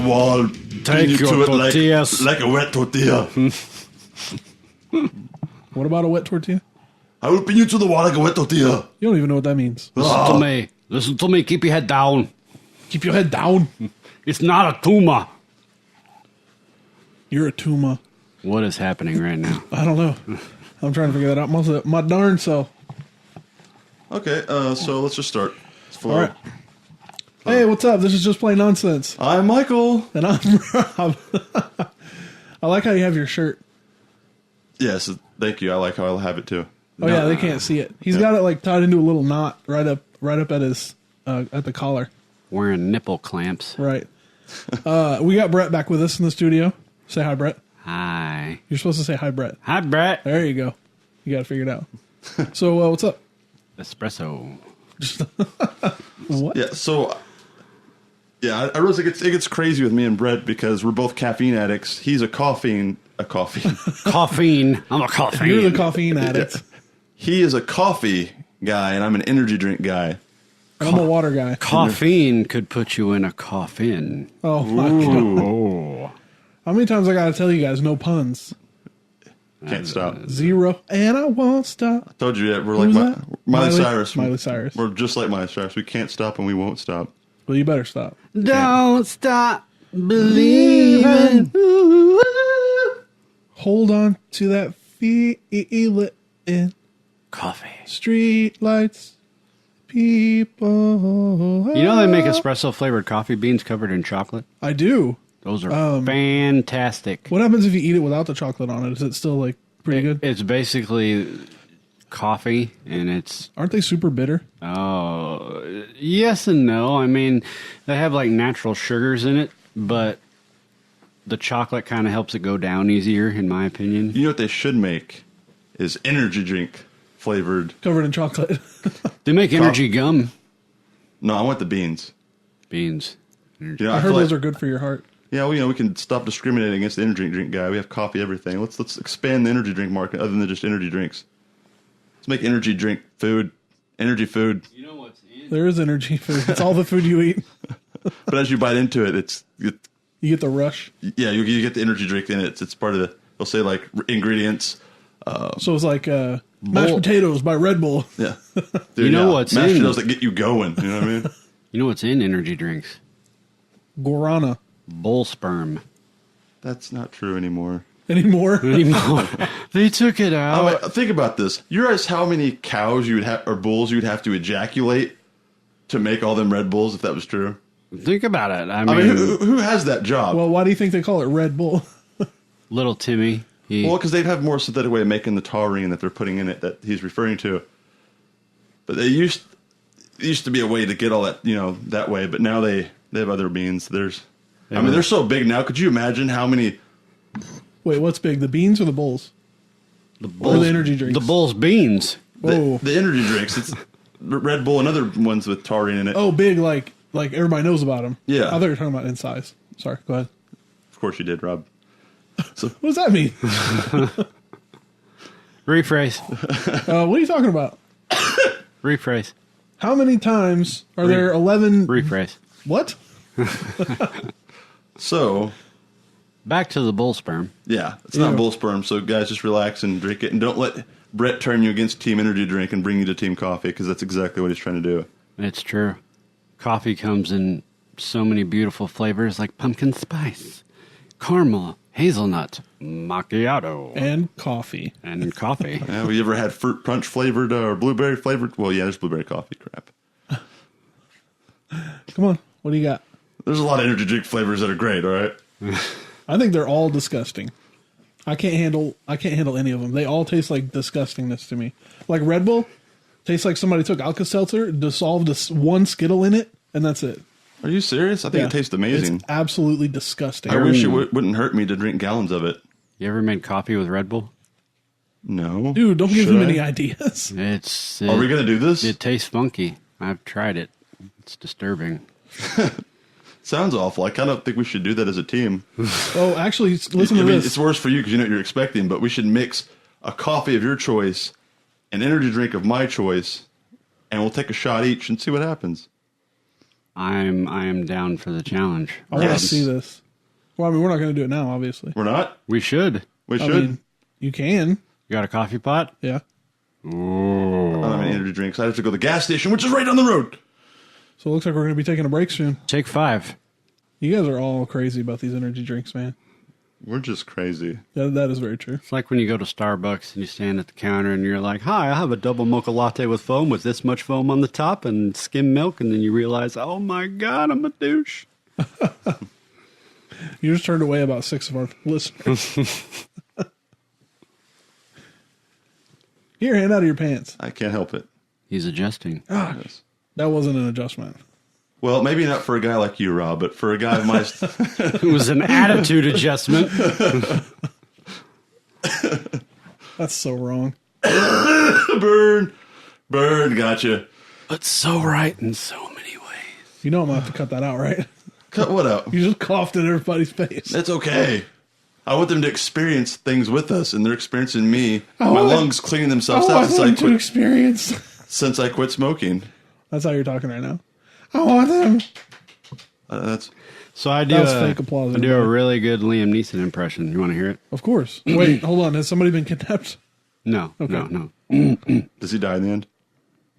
wall. Take your tortillas. Like a wet tortilla. What about a wet tortilla? I will pin you to the wall like a wet tortilla. You don't even know what that means. Listen to me. Listen to me. Keep your head down. Keep your head down. It's not a tumor. You're a tumor. What is happening right now? I don't know. I'm trying to figure that out. My darn self. Okay, so let's just start. All right. Hey, what's up? This is Just Plain Nonsense. I'm Michael. And I'm Rob. I like how you have your shirt. Yes, thank you. I like how I have it too. Oh yeah, they can't see it. He's got it like tied into a little knot right up at his at the collar. Wearing nipple clamps. Right. We got Brett back with us in the studio. Say hi, Brett. Hi. You're supposed to say hi, Brett. Hi, Brett. There you go. You got to figure it out. So what's up? Espresso. What? Yeah. So. Yeah, I realize it gets crazy with me and Brett because we're both caffeine addicts. He's a coffee. Caffeine. I'm a coffee. You're the caffeine addict. Yeah. He is a coffee guy, and I'm an energy drink guy. And I'm a water guy. Caffeine could put you in a coffin. Oh, my God. Oh. How many times I got to tell you guys, no puns? Can't stop. 0. And I won't stop. I told you that. We're like Miley Cyrus. Miley Cyrus. We're just like Miley Cyrus. We can't stop and we won't stop. Well, you better stop. Don't stop believing. Hold on to that feeling. Coffee. Street lights. People. You know they make espresso flavored coffee beans covered in chocolate? I do. Those are fantastic. What happens if you eat it without the chocolate on it? Is it still like pretty good? It's basically coffee, and it's... Aren't they super bitter? Oh, yes and no. I mean, they have like natural sugars in it, but the chocolate kind of helps it go down easier, in my opinion. You know what they should make is energy drink flavored. Covered in chocolate. They make energy gum. No, I want the beans. Beans. You know, I heard feel those like, are good for your heart. Yeah, well, we can stop discriminating against the energy drink guy. We have coffee, everything. Let's expand the energy drink market other than just energy drinks. Let's make energy drink food. Energy food. You know what's in? There is energy food. It's all the food you eat. But as you bite into it, You get the rush. Yeah, you get the energy drink in it. It's part of the, they'll say like ingredients. So it's like mashed potatoes by Red Bull. Yeah. You know what's mashed in? potatoes that get you going. You know what I mean? You know what's in energy drinks? Guarana. Bull sperm. That's not true anymore. Anymore? They took it out. Think about this. You realize how many cows you would have, or bulls you would have to ejaculate to make all them Red Bulls, if that was true? Think about it. I I mean, mean, who has that job? Well, why do you think they call it Red Bull? little Timmy. Well, because they'd have more synthetic way of making the taurine that they're putting in it that he's referring to. But they used to be a way to get all that, that way. But now they have other beans. They're so big now. Could you imagine how many? Wait, what's big? The beans or the bowls? The Or the energy drinks? The Bull's beans. Oh, The energy drinks. It's Red Bull and other ones with taurine in it. oh, big like everybody knows about them. Yeah. I thought you were talking about in size. Sorry, go ahead. Of course you did, Rob. What does that mean? Rephrase. What are you talking about? Rephrase. How many times are there 11? Rephrase. What? So, Back to the bull sperm. yeah, it's not bull sperm. So, guys, just relax and drink it. And don't let Brett turn you against Team Energy Drink and bring you to Team Coffee, because that's exactly what he's trying to do. It's true. Coffee comes in so many beautiful flavors like pumpkin spice, caramel, hazelnut, macchiato, And coffee. and coffee. Have you ever had fruit punch flavored or blueberry flavored? Well, yeah, there's blueberry coffee. Crap. Come on, what do you got? There's a lot of energy drink flavors that are great, all right? I think they're all disgusting. I can't handle any of them. They all taste like disgustingness to me. Like Red Bull tastes like somebody took Alka-Seltzer, dissolved one Skittle in it, and that's it. Are you serious? I think it tastes amazing. It's absolutely disgusting. I wish it wouldn't hurt me to drink gallons of it. You ever made coffee with Red Bull? No. Dude, don't give Should him I? any ideas. Are we going to do this? It tastes funky. I've tried it. It's disturbing. Sounds awful. I kind of think we should do that as a team. Oh, actually, listen to this. It's worse for you because you know what you're expecting, but we should mix a coffee of your choice, an energy drink of my choice, and we'll take a shot each and see what happens. I am down for the challenge. I want to Yes. see this. Well, I mean, we're not going to do it now, obviously. We're not? We should. We I should. mean, you can. You got a coffee pot? Yeah. I don't have any energy drinks. I have to go to the gas station, which is right down the road. So it looks like we're going to be taking a break soon. Take 5. You guys are all crazy about these energy drinks, man. We're just crazy. That is very true. It's like when you go to Starbucks and you stand at the counter and you're like, "Hi, I have a double mocha latte with foam with this much foam on the top and skim milk," and then you realize, "Oh my God, I'm a douche." You just turned away about 6 of our listeners. Here, hand out of your pants. I can't help it. He's adjusting. Yes. That wasn't an adjustment. Well, maybe not for a guy like you, Rob, but for a guy of my... It was an attitude adjustment. That's so wrong. Burn, gotcha. But so right in so many ways. You know I'm going to have to cut that out, right? Cut what out? You just coughed in everybody's face. That's okay. I want them to experience things with us, and they're experiencing me. I My want- lungs cleaning themselves I out want them to experience. since I quit smoking. That's how you're talking right now. I want them. That's So I do, That was fake applause, I do a everybody. really good Liam Neeson impression. You want to hear it? Of course. Wait, hold on. Has somebody been kidnapped? No, Okay. no. does he die in the end?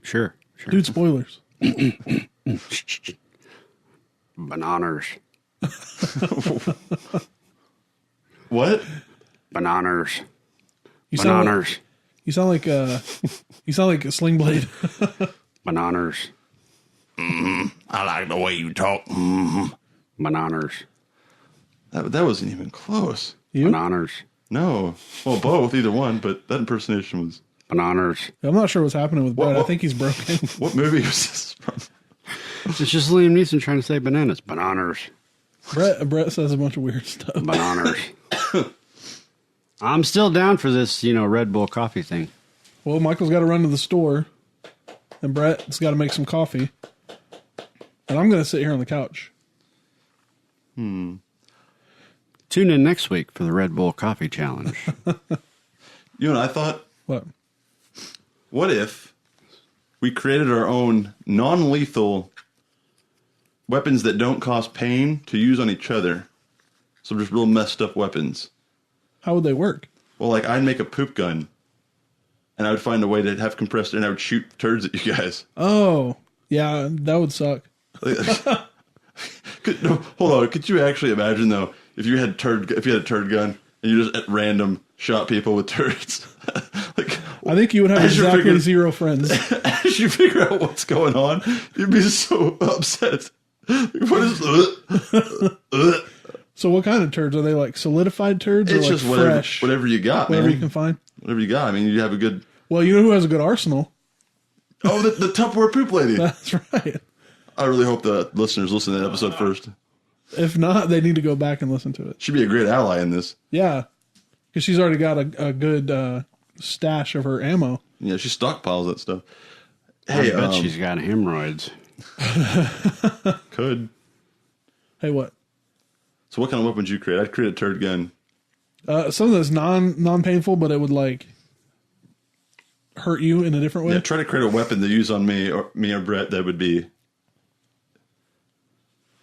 Sure. Dude, spoilers. Bananas. What? Bananas. You sound like, Bananas. you sound like a Sling Blade. Bananas. I like the way you talk. Bananas. That wasn't even close. You? Bananas. No. Well, both, either one, but that impersonation was... Bananas. I'm not sure what's happening with Brett. I what- think he's broken. What movie was this from? It's just Liam Neeson trying to say bananas. Bananas. Brett says a bunch of weird stuff. Bananas. I'm still down for this, Red Bull coffee thing. Well, Michael's got to run to the store, and Brett's got to make some coffee, and I'm going to sit here on the couch. Tune in next week for the Red Bull coffee challenge. You know what I thought? What? If we created our own non-lethal weapons that don't cause pain to use on each other? So just real messed up weapons. How would they work? Well, like I'd make a poop gun, and I would find a way to have compressed air, and I would shoot turds at you guys. Oh, yeah, that would suck. No, hold on. Could you actually imagine though if you had a turd gun and you just at random shot people with turds? Like, I think you would have As you're exactly figuring- 0 friends. as you figure out what's going on, you'd be so upset. What is? So what kind of turds? Are they like solidified turds or It's like just whatever, fresh? whatever you got, Whatever man. you can find. Whatever you got. I mean, you have a good. Well, you know who has a good arsenal? Oh, the Tupperware poop lady. That's right. I really hope the listeners listen to that episode first. If not, they need to go back and listen to it. She'd be a great ally in this. Yeah, because she's already got a good stash of her ammo. Yeah, she stockpiles that stuff. I Hey, bet she's got hemorrhoids. could. Hey, what? So, what kind of weapons you create? I'd create a turd gun. Something that's non painful, but it would like hurt you in a different way. Yeah, try to create a weapon to use on me or Brett that would be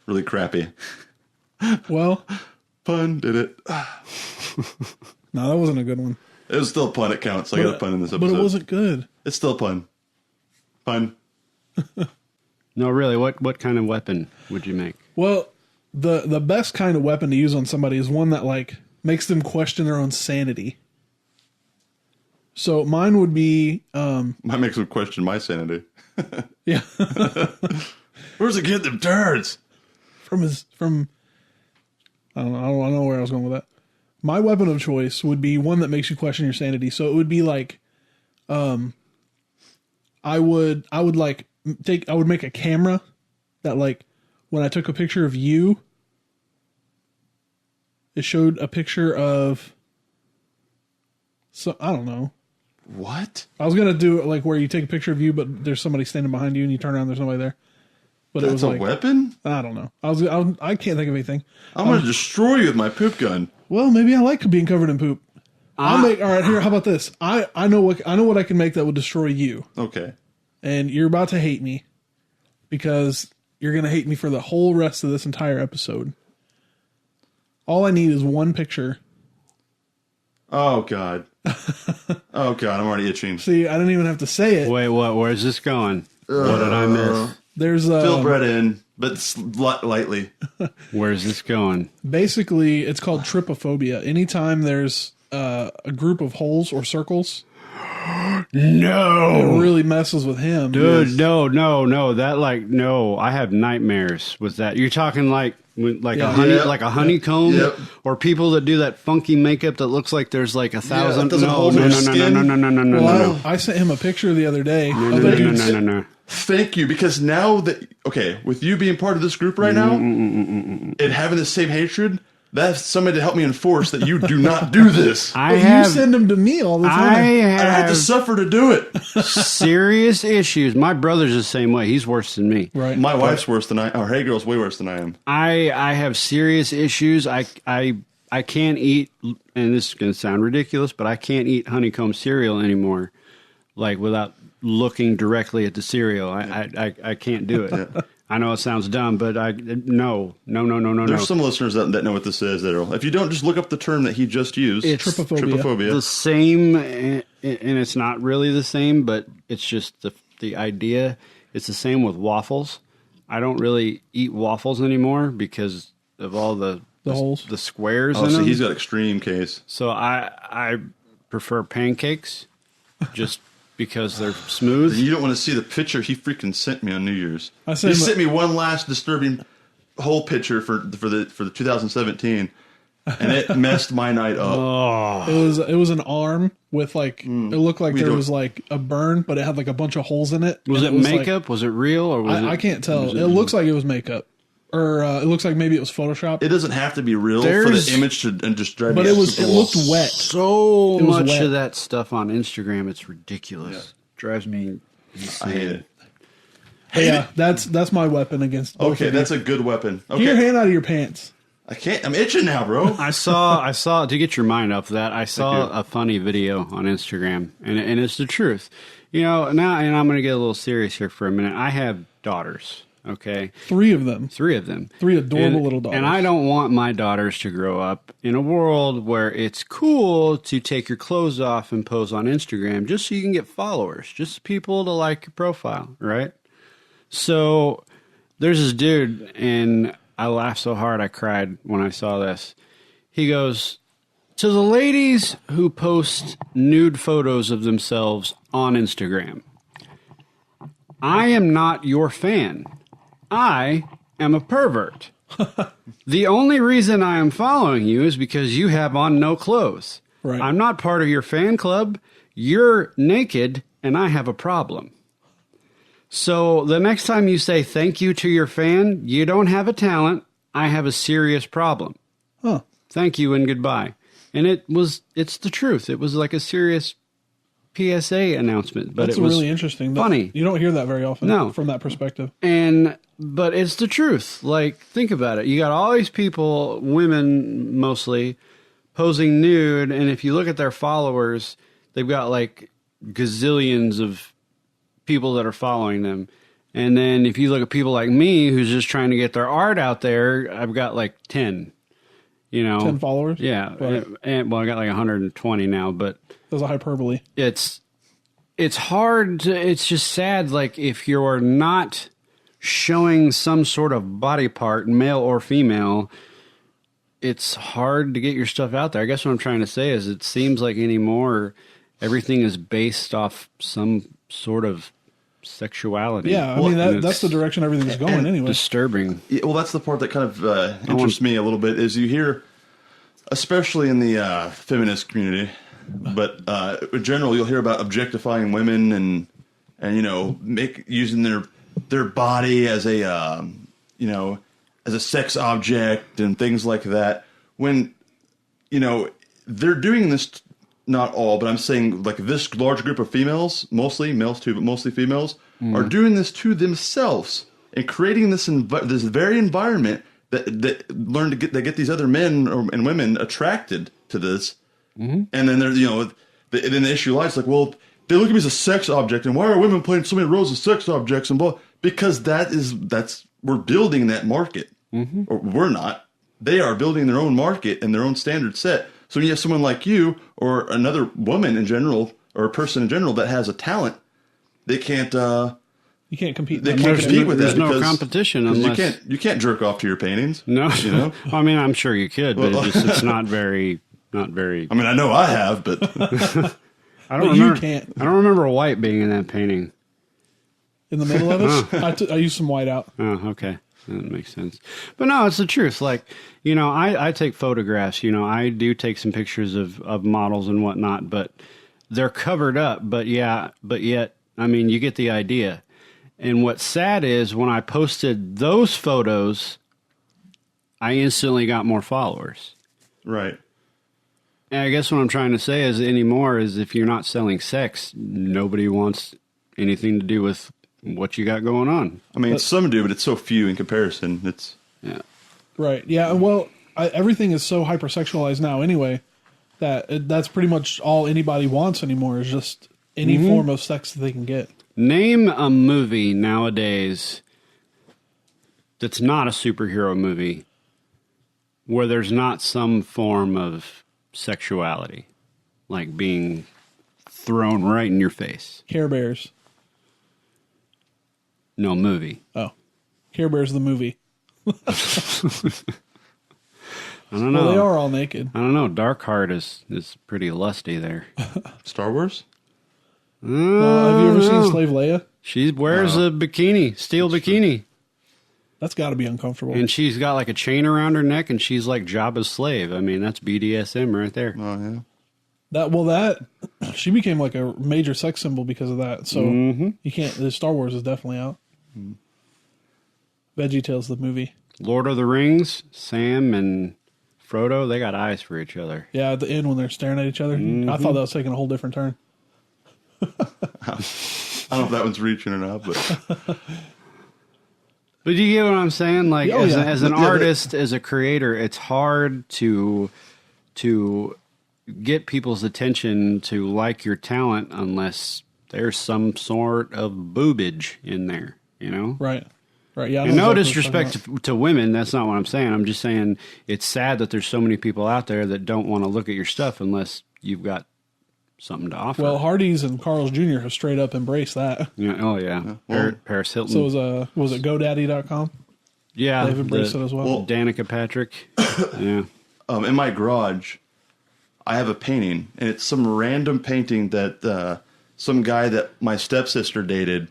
really crappy. Well, Pun did it. no, that wasn't a good one. It was still a pun. It counts. I got a pun in this episode. But it wasn't good. It's still a pun. Pun. No, really, what kind of weapon would you make? Well, the best kind of weapon to use on somebody is one that like makes them question their own sanity. So mine would be Might make them question my sanity. yeah Where's the kid them turds? from I don't know where I was going with that. My weapon of choice would be one that makes you question your sanity. So it would be like I would make a camera that like when I took a picture of you, it showed a picture of so I don't know. What? I was gonna do it like where you take a picture of you, but there's somebody standing behind you, and you turn around, there's nobody there. But it That's was a like weapon? I don't know. I can't think of anything. I'm going to destroy you with my poop gun. Well, maybe I like being covered in poop. I'll make all right here. How about this? I know what I can make that would destroy you, Okay. and you're about to hate me because you're going to hate me for the whole rest of this entire episode. All I need is one picture. Oh, God. Oh, God, I'm already itching. See, I didn't even have to say it. Wait, what? Where's this going? What did I miss? There's Fill Brett in, but lightly. Where's this going? basically, it's called trypophobia. Anytime there's a group of holes or circles, No. it really messes with him. Dude, Yes. no. That no. I have nightmares with that. You're talking like Yeah. a honeycomb, Yep. or people that do that funky makeup that looks like there's like 1,000. that doesn't No, hold no, their no, no, skin. no. Well, I sent him a picture the other day. of a dude's- No. Thank you, because now that, okay, with you being part of this group right now, and having the same hatred, that's somebody to help me enforce that you do not do this. I But have you send him to me all the I time. I had to have suffer to do it. serious issues. My brother's the same way. He's worse than me. Right. My wife's worse than or hey girl's way worse than I am. I have serious issues. I can't eat, and this is going to sound ridiculous, but I can't eat honeycomb cereal anymore, like without looking directly at the cereal. I can't do it. I know it sounds dumb, but no. There's some listeners that know what this is. If you don't just look up the term that he just used, It's trypophobia. the same, and it's not really the same, but it's just the idea. It's the same with waffles. I don't really eat waffles anymore because of all the holes. the squares Oh, in so them. he's got extreme case. So I prefer pancakes, just because they're smooth. You don't want to see the picture he freaking sent me on New Year's. I sent He him a- sent me one last disturbing whole picture for the 2017, and it messed my night up. Oh, It was an arm with like it looked like We there don't- was like a burn, but it had like a bunch of holes in it. was it and like- makeup? Was it real or was it? I can't tell. It looks like it was makeup, or it looks like maybe it was Photoshop. It doesn't have to be real There's- for the image to and just drive But me it up was the it wall. looked wet. so It was much wet. of that stuff on Instagram. It's ridiculous. Drives me insane. I hate it. But yeah, that's my weapon against. Both Okay, of you. that's a good weapon. Get your Okay, hand out of your pants. I can't. I'm itching now, bro. I saw to get your mind off that. I saw you. a funny video on Instagram, and it's the truth. You know, now, and I'm going to get a little serious here for a minute. I have daughters. Okay, 3 of them. 3 of them. 3 adorable And- little daughters. And I don't want my daughters to grow up in a world where it's cool to take your clothes off and pose on Instagram just so you can get followers, just people to like your profile, right? So there's this dude, and I laughed so hard I cried when I saw this. He goes, to the ladies who post nude photos of themselves on Instagram, I am not your fan. I am a pervert. The only reason I am following you is because you have on no clothes. Right. I'm not part of your fan club. You're naked, and I have a problem. So the next time you say thank you to your fan, you don't have a talent. I have a serious problem. Huh. Thank you and goodbye. And it's the truth. It was like a serious PSA announcement, but That's it was really interesting. funny. You don't hear that very often. No. From that perspective. But it's the truth. Like, think about it. You got all these people, women mostly, posing nude, and if you look at their followers, they've got like gazillions of people that are following them. And then if you look at people like me, who's just trying to get their art out there, I've got like 10. 10 followers. Yeah, Right. and well, I got like 120 now, but There's a hyperbole. it's hard to, it's just sad, like if you're not showing some sort of body part, male or female, it's hard to get your stuff out there. I guess what I'm trying to say is it seems like anymore everything is based off some sort of sexuality. Yeah, I Well, mean and that's the it's direction everything's going anyway. disturbing. Yeah, well, that's the part that kind of interests me a little bit. Is you hear, especially in the feminist community, but in general, you'll hear about objectifying women and using their body as a as a sex object and things like that. When they're doing this. Not all, but I'm saying like this large group of females, mostly males too, but mostly females, are doing this to themselves and creating this this very environment that get these other men and women attracted to this, and then they're then the issue lies like, well, they look at me as a sex object, and why are women playing so many roles as sex objects and blah? Because that's we're building that market. Or we're not. They are building their own market and their own standard set. So when you have someone like you or another woman in general or a person in general that has a talent, they can't. You can't compete. They can't compete with that. There's no competition unless you can't jerk off to your paintings. No, you know. I mean, I'm sure you could, but it's not very. I mean, I know I have, but I don't remember. You can't. I don't remember white being in that painting. In the middle of it, I used some white out. Oh, okay. That makes sense. But no, it's the truth. Like, you know, I take photographs. You know, I do take some pictures of models and whatnot, but they're covered up. But yet, I mean, you get the idea. And what's sad is when I posted those photos, I instantly got more followers. right. And I guess what I'm trying to say is anymore is if you're not selling sex, nobody wants anything to do with what you got going on. I mean, some do, but it's so few in comparison. It's Right. Yeah. Well, everything is so hypersexualized now anyway that that's pretty much all anybody wants anymore is just any form of sex that they can get. Name a movie nowadays that's not a superhero movie where there's not some form of sexuality, like being thrown right in your face. Care Bears. No movie. Oh, Care Bears the movie. I don't know. Well, they are all naked. I don't know. Darkheart is pretty lusty there. Star Wars. Have you ever seen Slave Leia? She wears a bikini, steel bikini. That's got to be uncomfortable. And she's got like a chain around her neck, and she's like Jabba's slave. I mean, that's BDSM right there. Oh yeah. That she became like a major sex symbol because of that. So you can't. The Star Wars is definitely out. VeggieTales the movie. Lord of the Rings, Sam and Frodo, they got eyes for each other. Yeah, at the end when they're staring at each other. I thought that was taking a whole different turn. I don't know if that one's reaching or not, but But you get what I'm saying? Like, Oh, yeah. as an artist, as a creator, it's hard to get people's attention to like your talent unless there's some sort of boobage in there, you know? Right. Right. Yeah. I And know no exactly what you're disrespect to women. That's not what I'm saying. I'm just saying it's sad that there's so many people out there that don't want to look at your stuff unless you've got something to offer. Well, Hardee's and Carl's Jr. have straight up embraced that. Yeah, oh, yeah. Well, Paris Hilton. So was it GoDaddy.com? yeah. They've embraced it as well. Danica Patrick. Yeah. in my garage, I have a painting, and it's some random painting that some guy that my stepsister dated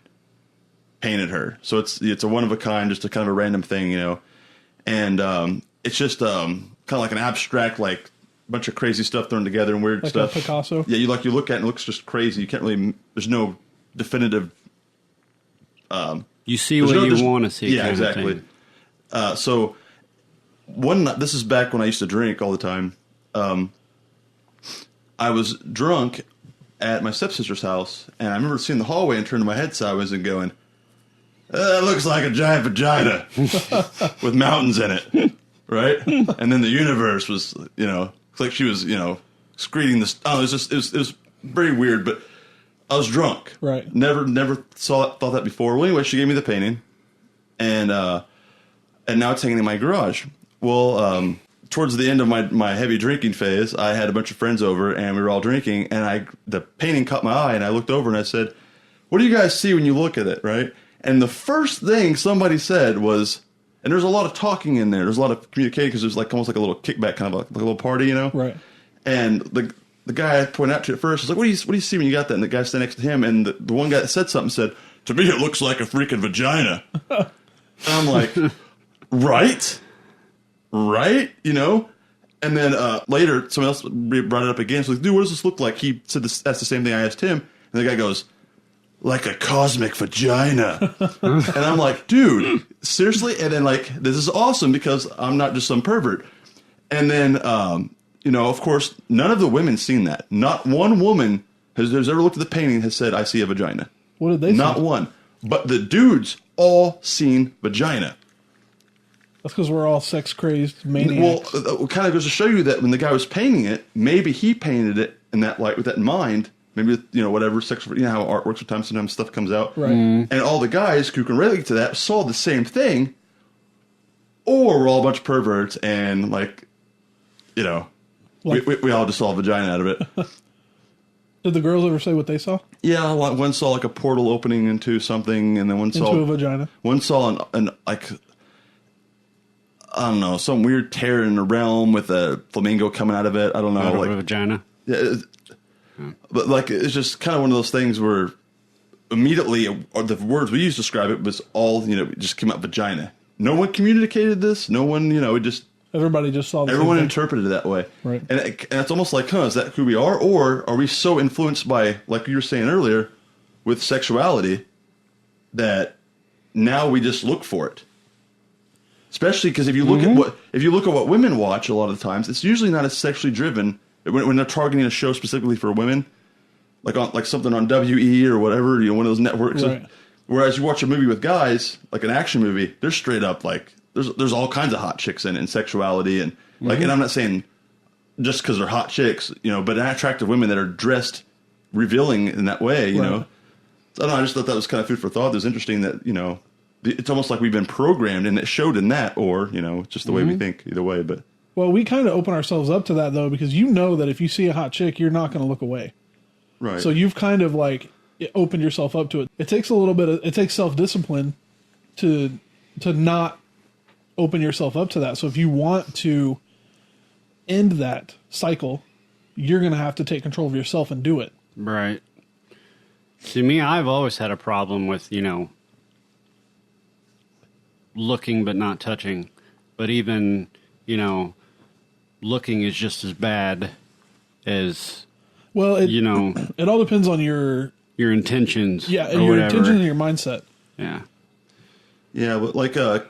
painted her. So it's a one of a kind, just a kind of a random thing, you know. And it's just kind of like an abstract, like bunch of crazy stuff thrown together and weird Like stuff. a Picasso? Yeah, you look at it and it looks just crazy. You can't really. There's no definitive. You see what you want to see. Yeah, kind exactly. Of thing. So one night, this is back when I used to drink all the time. I was drunk at my stepsister's house, and I remember seeing the hallway and turning my head sideways and going, "That looks like a giant vagina with mountains in it." Right? And then the universe was, you know, it's like she was, you know, excreting this. Oh, it was very weird, but I was drunk. Right. Never thought that before. Well, anyway, she gave me the painting, and now it's hanging in my garage. Well, towards the end of my heavy drinking phase, I had a bunch of friends over, and we were all drinking, and the painting caught my eye, and I looked over and I said, "What do you guys see when you look at it?" Right? And the first thing somebody said was, and there's a lot of talking in there. There's a lot of communicating because there's like almost like a little kickback, kind of like a little party, you know? Right. And the guy I pointed out to at first was like, what do you see when you got that? And the guy standing next to him, and the one guy that said something said, "To me, it looks like a freaking vagina." And I'm like, right, you know. And then later, someone else brought it up again. So like, dude, what does this look like? He said that's the same thing I asked him, and the guy goes, "Like a cosmic vagina." And I'm like, dude, seriously? And then like, this is awesome because I'm not just some pervert. And then, you know, of course, none of the women seen that. Not one woman has ever looked at the painting and has said, "I see a vagina." What did they Not say? one. But the dudes all seen vagina. That's because we're all sex crazed maniacs. Well, it kind of goes to show you that when the guy was painting it, maybe he painted it in that light with that in mind. Maybe, you know, whatever, you know how art works with time, sometimes stuff comes out. Right. And all the guys who can relate to that saw the same thing or we're all a bunch of perverts and like, you know, we all just saw a vagina out of it. Did the girls ever say what they saw? Yeah, one saw like a portal opening into something, and then one saw Into a vagina. One saw an like, I don't know, some weird tear in the realm with a flamingo coming out of it. I don't know, Out of like a vagina. yeah, but like it's just kind of one of those things where immediately, or the words we used to describe it was all, you know, it just came out vagina. No one communicated this. No one, you know, it just. Everybody just saw the Everyone same thing. interpreted it that way. Right. And it's almost like, is that who we are? Or are we so influenced by, like you were saying earlier, with sexuality that now we just look for it? Especially because if you look at what women watch a lot of the times, it's usually not as sexually driven when they're targeting a show specifically for women, like something on WE or whatever, you know, one of those networks. Right. Whereas you watch a movie with guys, like an action movie, they're straight up like there's all kinds of hot chicks in it and sexuality and like, and I'm not saying just because they're hot chicks, you know, but attractive women that are dressed revealing in that way, you know. So I don't know, I just thought that was kind of food for thought. It was interesting that, you know, it's almost like we've been programmed and it showed in that, or, you know, just the way we think either way. But Well, we kind of open ourselves up to that, though, because you know that if you see a hot chick, you're not going to look away. right. So you've kind of like opened yourself up to it. It takes a little bit of, it takes self-discipline to not open yourself up to that. So if you want to end that cycle, you're going to have to take control of yourself and do it. Right. See, me, I've always had a problem with, you know, looking but not touching. But even, you know, looking is just as bad as, Well, you know, it all depends on your intentions. yeah, or your whatever. intention and your mindset. Yeah. Yeah, but like I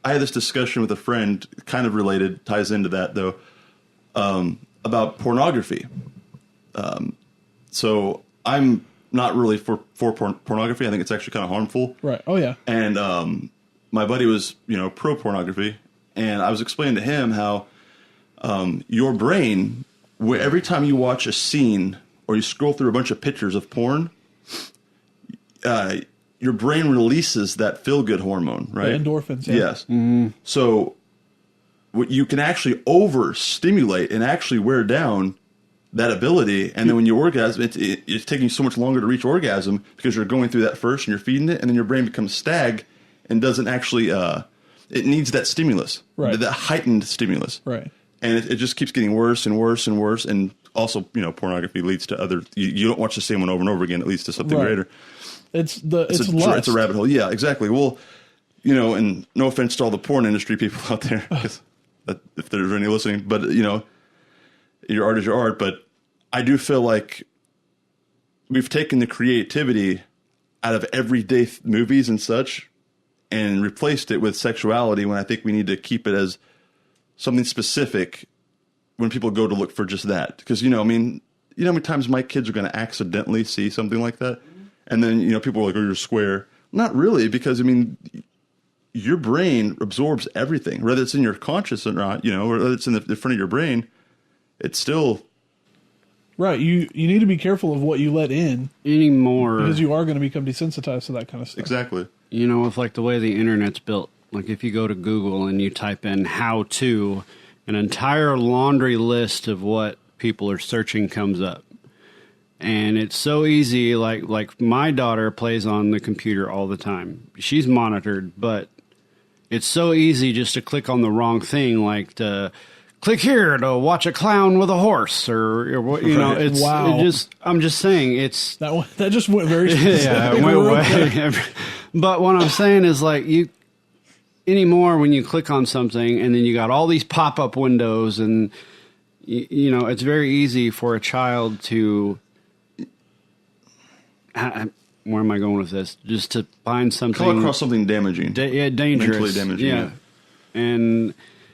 had this discussion with a friend, kind of related, ties into that though, about pornography. So I'm not really for pornography. I think it's actually kind of harmful. Right. Oh, yeah. And my buddy was, you know, pro pornography, and I was explaining to him how your brain, every time you watch a scene or you scroll through a bunch of pictures of porn, your brain releases that feel-good hormone, right? The endorphins. Yeah. Yes. So you can actually overstimulate and actually wear down that ability, and then when you orgasm, it's taking you so much longer to reach orgasm because you're going through that first and you're feeding it, and then your brain becomes stag and doesn't actually. It needs that stimulus, right? That heightened stimulus, right? And it just keeps getting worse and worse and worse. And also, you know, pornography leads to other. You don't watch the same one over and over again. It leads to something greater. It's lust. It's a rabbit hole. Yeah, exactly. Well, you know, and no offense to all the porn industry people out there, if there's any listening, but you know, your art is your art. But I do feel like we've taken the creativity out of everyday movies and such, and replaced it with sexuality. When I think we need to keep it as something specific when people go to look for just that. Because, you know, I mean, you know how many times my kids are going to accidentally see something like that? And then, you know, people are like, oh, you're square. Not really, because, I mean, your brain absorbs everything, whether it's in your conscious or not, you know, or whether it's in the front of your brain, it's still... Right. You need to be careful of what you let in. Anymore. Because you are going to become desensitized to that kind of stuff. Exactly. You know, with like the way the internet's built, like if you go to Google and you type in how to, an entire laundry list of what people are searching comes up. And it's so easy, like my daughter plays on the computer all the time. She's monitored, but it's so easy just to click on the wrong thing, like to click here to watch a clown with a horse, or what, you know, it's Wow. I'm just saying it's that just went very specific. yeah, it went way. But what I'm saying is, like, you anymore when you click on something and then you got all these pop-up windows, and you know, it's very easy for a child to where am I going with this? Just to find something, Come across something damaging. dangerous. Mentally damaging, yeah. And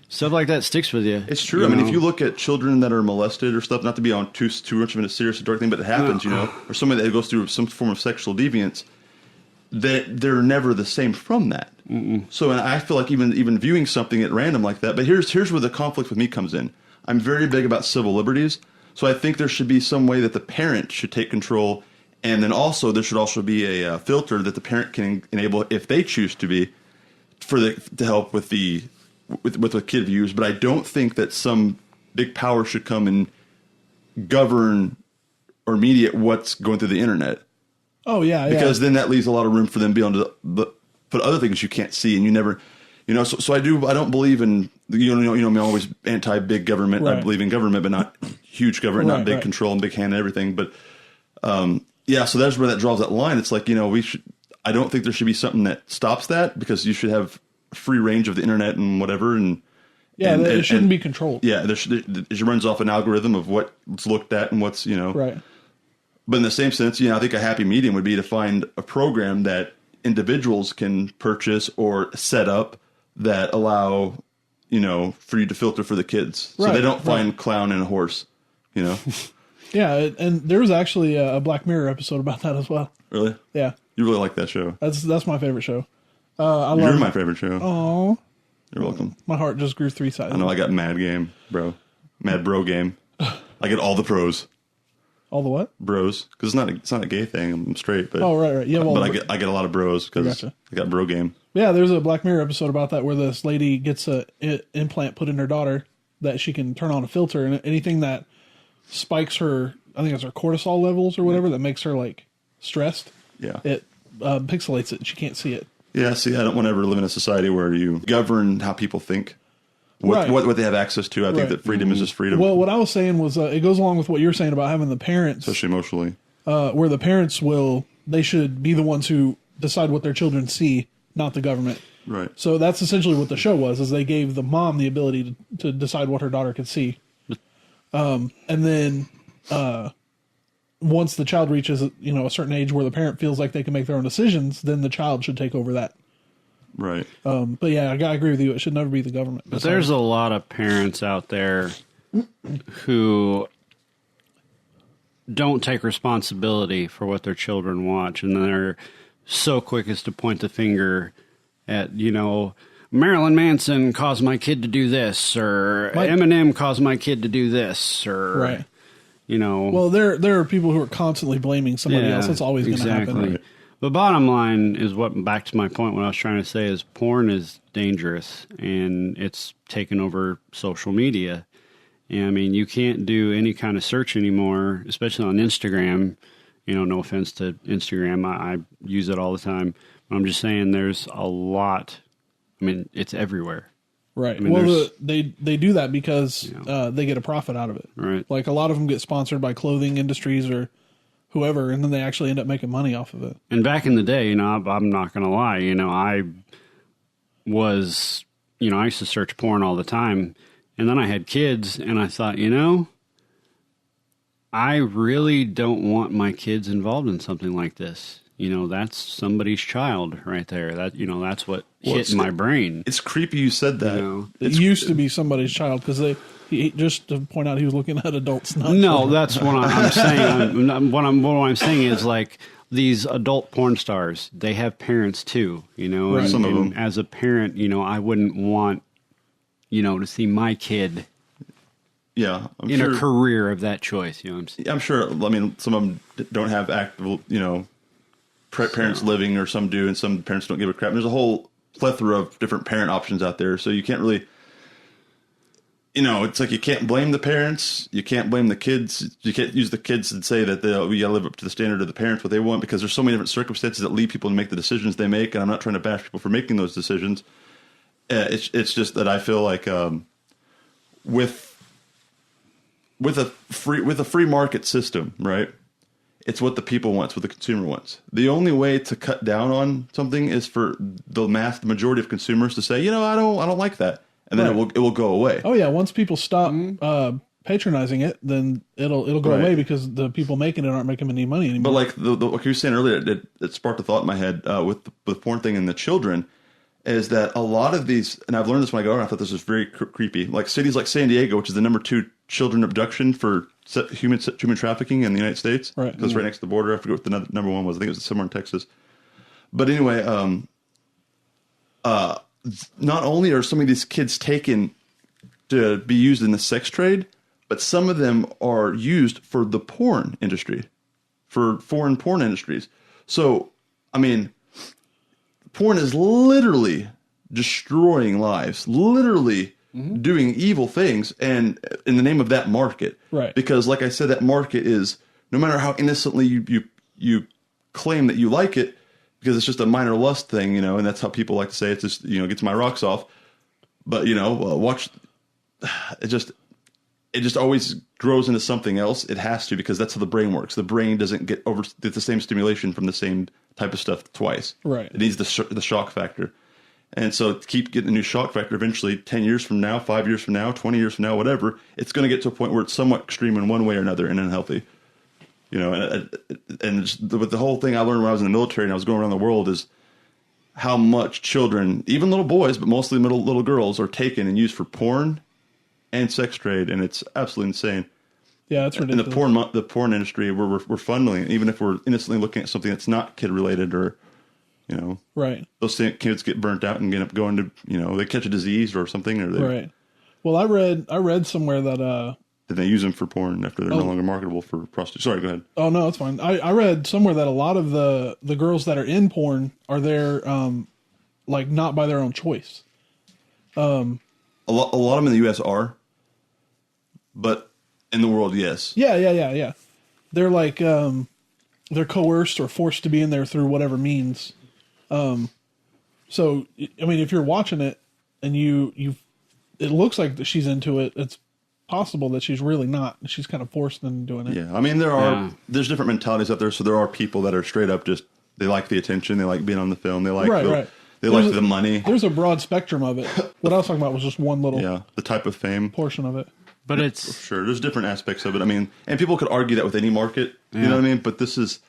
stuff like that sticks with you. It's true. I mean, if you look at children that are molested or stuff, not to be on too much of a serious or dark thing, but it happens, you know, or somebody that goes through some form of sexual deviance, that they're never the same from that. So, and I feel like even viewing something at random like that, but here's where the conflict with me comes in. I'm very big about civil liberties, so I think there should be some way that the parent should take control, and then also there should also be a filter that the parent can enable if they choose to be, to help with the with what kid views, but I don't think that some big power should come and govern or mediate what's going through the internet. Oh yeah, Because then that leaves a lot of room for them to be able to put other things you can't see, and you never, So I don't believe in I'm always anti big government. Right. I believe in government, but not huge government, not big right. control and big hand and everything. But so that's where that draws that line. It's like I don't think there should be something that stops that, because you should have free range of the internet and whatever. And it shouldn't be controlled. Yeah, it runs off an algorithm of what's looked at and what's Right. But in the same sense, I think a happy medium would be to find a program that individuals can purchase or set up that allow, for you to filter for the kids. So they don't find clown and a horse, Yeah, and there was actually a Black Mirror episode about that as well. Really? Yeah. You really like that show. That's my favorite show. You're my favorite show. Oh, You're welcome. my heart just grew 3 sizes. I know I got Mad Game, bro. Mad Bro Game. I get all the pros. All the what? Bros, because it's not a gay thing. I'm straight, but right. Yeah, well, but I get a lot of bros because Gotcha. I got Bro Game. Yeah, there's a Black Mirror episode about that where this lady gets a implant put in her daughter that she can turn on a filter, and anything that spikes her, I think it's her cortisol levels or whatever, that makes her like stressed. Yeah. It pixelates it, and she can't see it. Yeah. See, I don't want to ever live in a society where you govern how people think, Right. what they have access to. I think that freedom is just freedom, Well, what I was saying was it goes along with what you're saying about having the parents, especially emotionally. where the parents they should be the ones who decide what their children see, not the government. Right. So that's essentially what the show was, is they gave the mom the ability to decide what her daughter could see. And then once the child reaches, a certain age where the parent feels like they can make their own decisions, then the child should take over that. Right. But yeah, I agree with you. It should never be the government. But there's a lot of parents out there who don't take responsibility for what their children watch, and they're so quick as to point the finger at, Marilyn Manson caused my kid to do this, or Eminem caused my kid to do this, or Right. Well, there are people who are constantly blaming somebody else. That's always going to happen. Right. The bottom line is back to my point, what I was trying to say is porn is dangerous, and it's taken over social media. And I mean, you can't do any kind of search anymore, especially on Instagram. No offense to Instagram. I use it all the time. I'm just saying there's a lot. I mean, it's everywhere. Right. I mean, Well, they do that because they get a profit out of it. Right. Like a lot of them get sponsored by clothing industries or whoever, and then they actually end up making money off of it. And back in the day, I'm not going to lie, I was, I used to search porn all the time, and then I had kids, and I thought, I really don't want my kids involved in something like this. That's somebody's child right there. That's what hit my brain. It's creepy you said that. It used to be somebody's child because just to point out, he was looking at adults. Not No, children. that's what I'm saying. What I'm saying is like these adult porn stars. They have parents too, Right. And, Some of them. as a parent, I wouldn't want, to see my kid Yeah. I'm in sure, a career of that choice. You know what I'm saying? I'm sure. I mean, some of them don't have active, parents living, or some do, and some parents don't give a crap. And there's a whole plethora of different parent options out there, so you can't really, it's like you can't blame the parents, you can't blame the kids, you can't use the kids and say that we gotta live up to the standard of the parents what they want, because there's so many different circumstances that lead people to make the decisions they make. And I'm not trying to bash people for making those decisions. It's just that I feel like with a free market system, right? It's what the people want. It's what the consumer wants. The only way to cut down on something is for the majority of consumers to say, I don't like that, and then Right. it will go away. Oh yeah, once people stop patronizing it, then it'll go Right. away because the people making it aren't making any money anymore. But like like you were saying earlier, it sparked a thought in my head with the porn thing and the children, is that a lot of these, and I've learned this when I go around, I thought this was very creepy. Like cities like San Diego, which is the number 2 children abduction for human trafficking in the United States, Right. because right next to the border. I forget what the number 1 was. I think it was somewhere in Texas. But anyway, not only are some of these kids taken to be used in the sex trade, but some of them are used for the porn industry, for foreign porn industries. So, I mean, porn is literally destroying lives, literally doing evil things, and in the name of that market. Right. Because, like I said, that market is, no matter how innocently you claim that you like it, because it's just a minor lust thing, you know, and that's how people like to say it's just, you know, gets my rocks off. But, you know, watch, it just always grows into something else. It has to, because that's how the brain works. The brain doesn't get the same stimulation from the same type of stuff twice. Right. It needs the shock factor. And so to keep getting a new shock factor, eventually 10 years from now, 5 years from now, 20 years from now, whatever, it's going to get to a point where it's somewhat extreme in one way or another and unhealthy. You know, and with the whole thing I learned when I was in the military and I was going around the world is how much children, even little boys, but mostly little girls, are taken and used for porn and sex trade, and it's absolutely insane. Yeah, that's ridiculous. And the porn industry, we're funneling, even if we're innocently looking at something that's not kid related, or, you know, right. Those kids get burnt out and end up going to, you know, they catch a disease or something, or they right. Well, I read somewhere that they use them for porn after they're no longer marketable for prostitution. Sorry, go ahead. Oh no, it's fine. I read somewhere that a lot of the girls that are in porn are there, like not by their own choice. A lot of them in the U.S. are, but in the world, yes. Yeah. They're like they're coerced or forced to be in there through whatever means. So I mean, if you're watching it and it looks like that she's into it, it's possible that she's really not. She's kind of forced into doing it. Yeah, I mean, there's different mentalities out there. So there are people that are straight up just, they like the attention, they like being on the film, they like they like the money. There's a broad spectrum of it. What I was talking about was just one little the type of fame portion of it. But it's sure there's different aspects of it. I mean, and people could argue that with any market, you know what I mean? But this is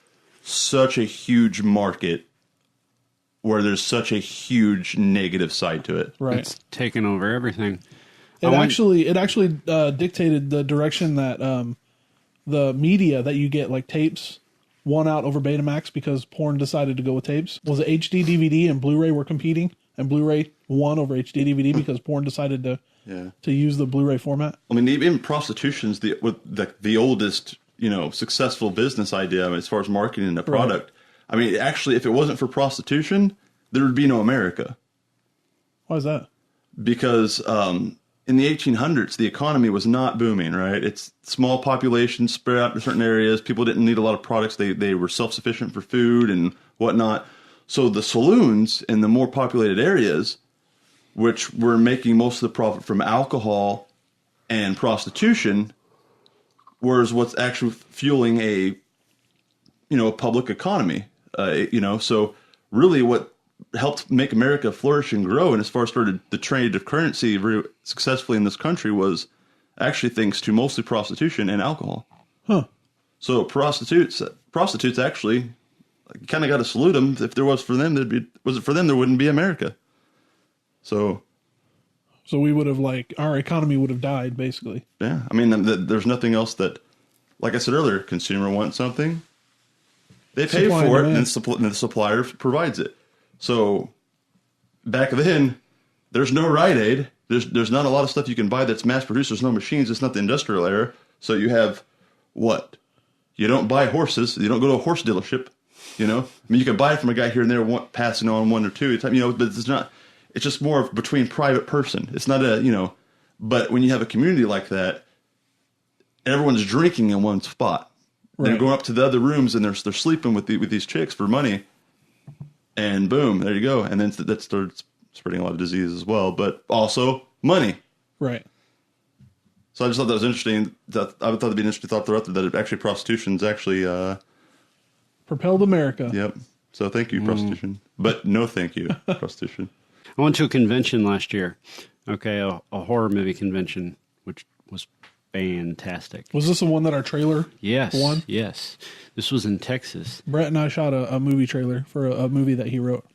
such a huge market where there's such a huge negative side to it. Right, it's taken over everything. It actually dictated the direction that the media that you get, like tapes, won out over Betamax because porn decided to go with tapes. Was it HD DVD and Blu-ray were competing, and Blu-ray won over HD DVD because porn decided to use the Blu-ray format? I mean, even prostitution's the oldest, you know, successful business idea as far as marketing a product. Right. I mean, actually, if it wasn't for prostitution, there would be no America. Why is that? Because in the 1800s, the economy was not booming, right? It's small populations spread out to certain areas. People didn't need a lot of products. They were self-sufficient for food and whatnot. So the saloons in the more populated areas, which were making most of the profit from alcohol and prostitution, was what's actually fueling a public economy. So really what helped make America flourish and grow, and as far as started the trade of currency very successfully in this country, was actually thanks to mostly prostitution and alcohol. Huh. So prostitutes actually, kind of got to salute them. If there was for them, there wouldn't be America. So we would have, our economy would have died, basically. Yeah. I mean, there's nothing else that, like I said earlier, consumer wants something, they pay for it, and the supplier provides it. So back then, there's no Rite Aid. There's not a lot of stuff you can buy that's mass produced. There's no machines. It's not the industrial era. So you have what? You don't buy horses. You don't go to a horse dealership. You know, I mean, you can buy it from a guy here and there, passing on one or two. But it's not. It's just more of between private person. It's not But when you have a community like that, everyone's drinking in one spot. Right. They're going up to the other rooms and they're sleeping with these chicks for money. And boom, there you go. And then that starts spreading a lot of disease as well, but also money. Right. So I just thought that was interesting. I thought it'd be an interesting thought throughout that actually prostitution's actually propelled America. Yep. So thank you, prostitution. But no thank you, prostitution. I went to a convention last year. Okay, a horror movie convention, which was fantastic. Was this the one that our trailer won? Yes. This was in Texas. Brett and I shot a movie trailer for a movie that he wrote.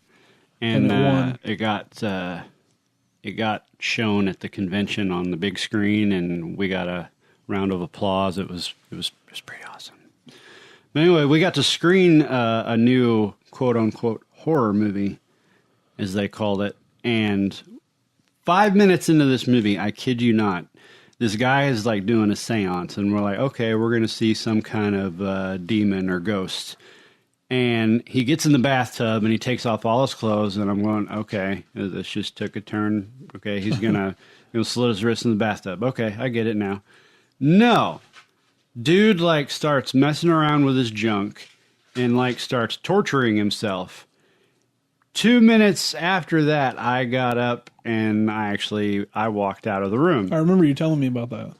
And it won. It got shown at the convention on the big screen, and we got a round of applause. It was pretty awesome. But anyway, we got to screen a new quote-unquote horror movie, as they called it. And 5 minutes into this movie, I kid you not, this guy is doing a seance, and we're like, okay, we're going to see some kind of demon or ghost. And he gets in the bathtub and he takes off all his clothes, and I'm going, okay, this just took a turn. Okay, he's gonna slit his wrist in the bathtub. Okay, I get it now. No, dude, like starts messing around with his junk and like starts torturing himself. 2 minutes after that, I got up and I walked out of the room. I remember you telling me about that.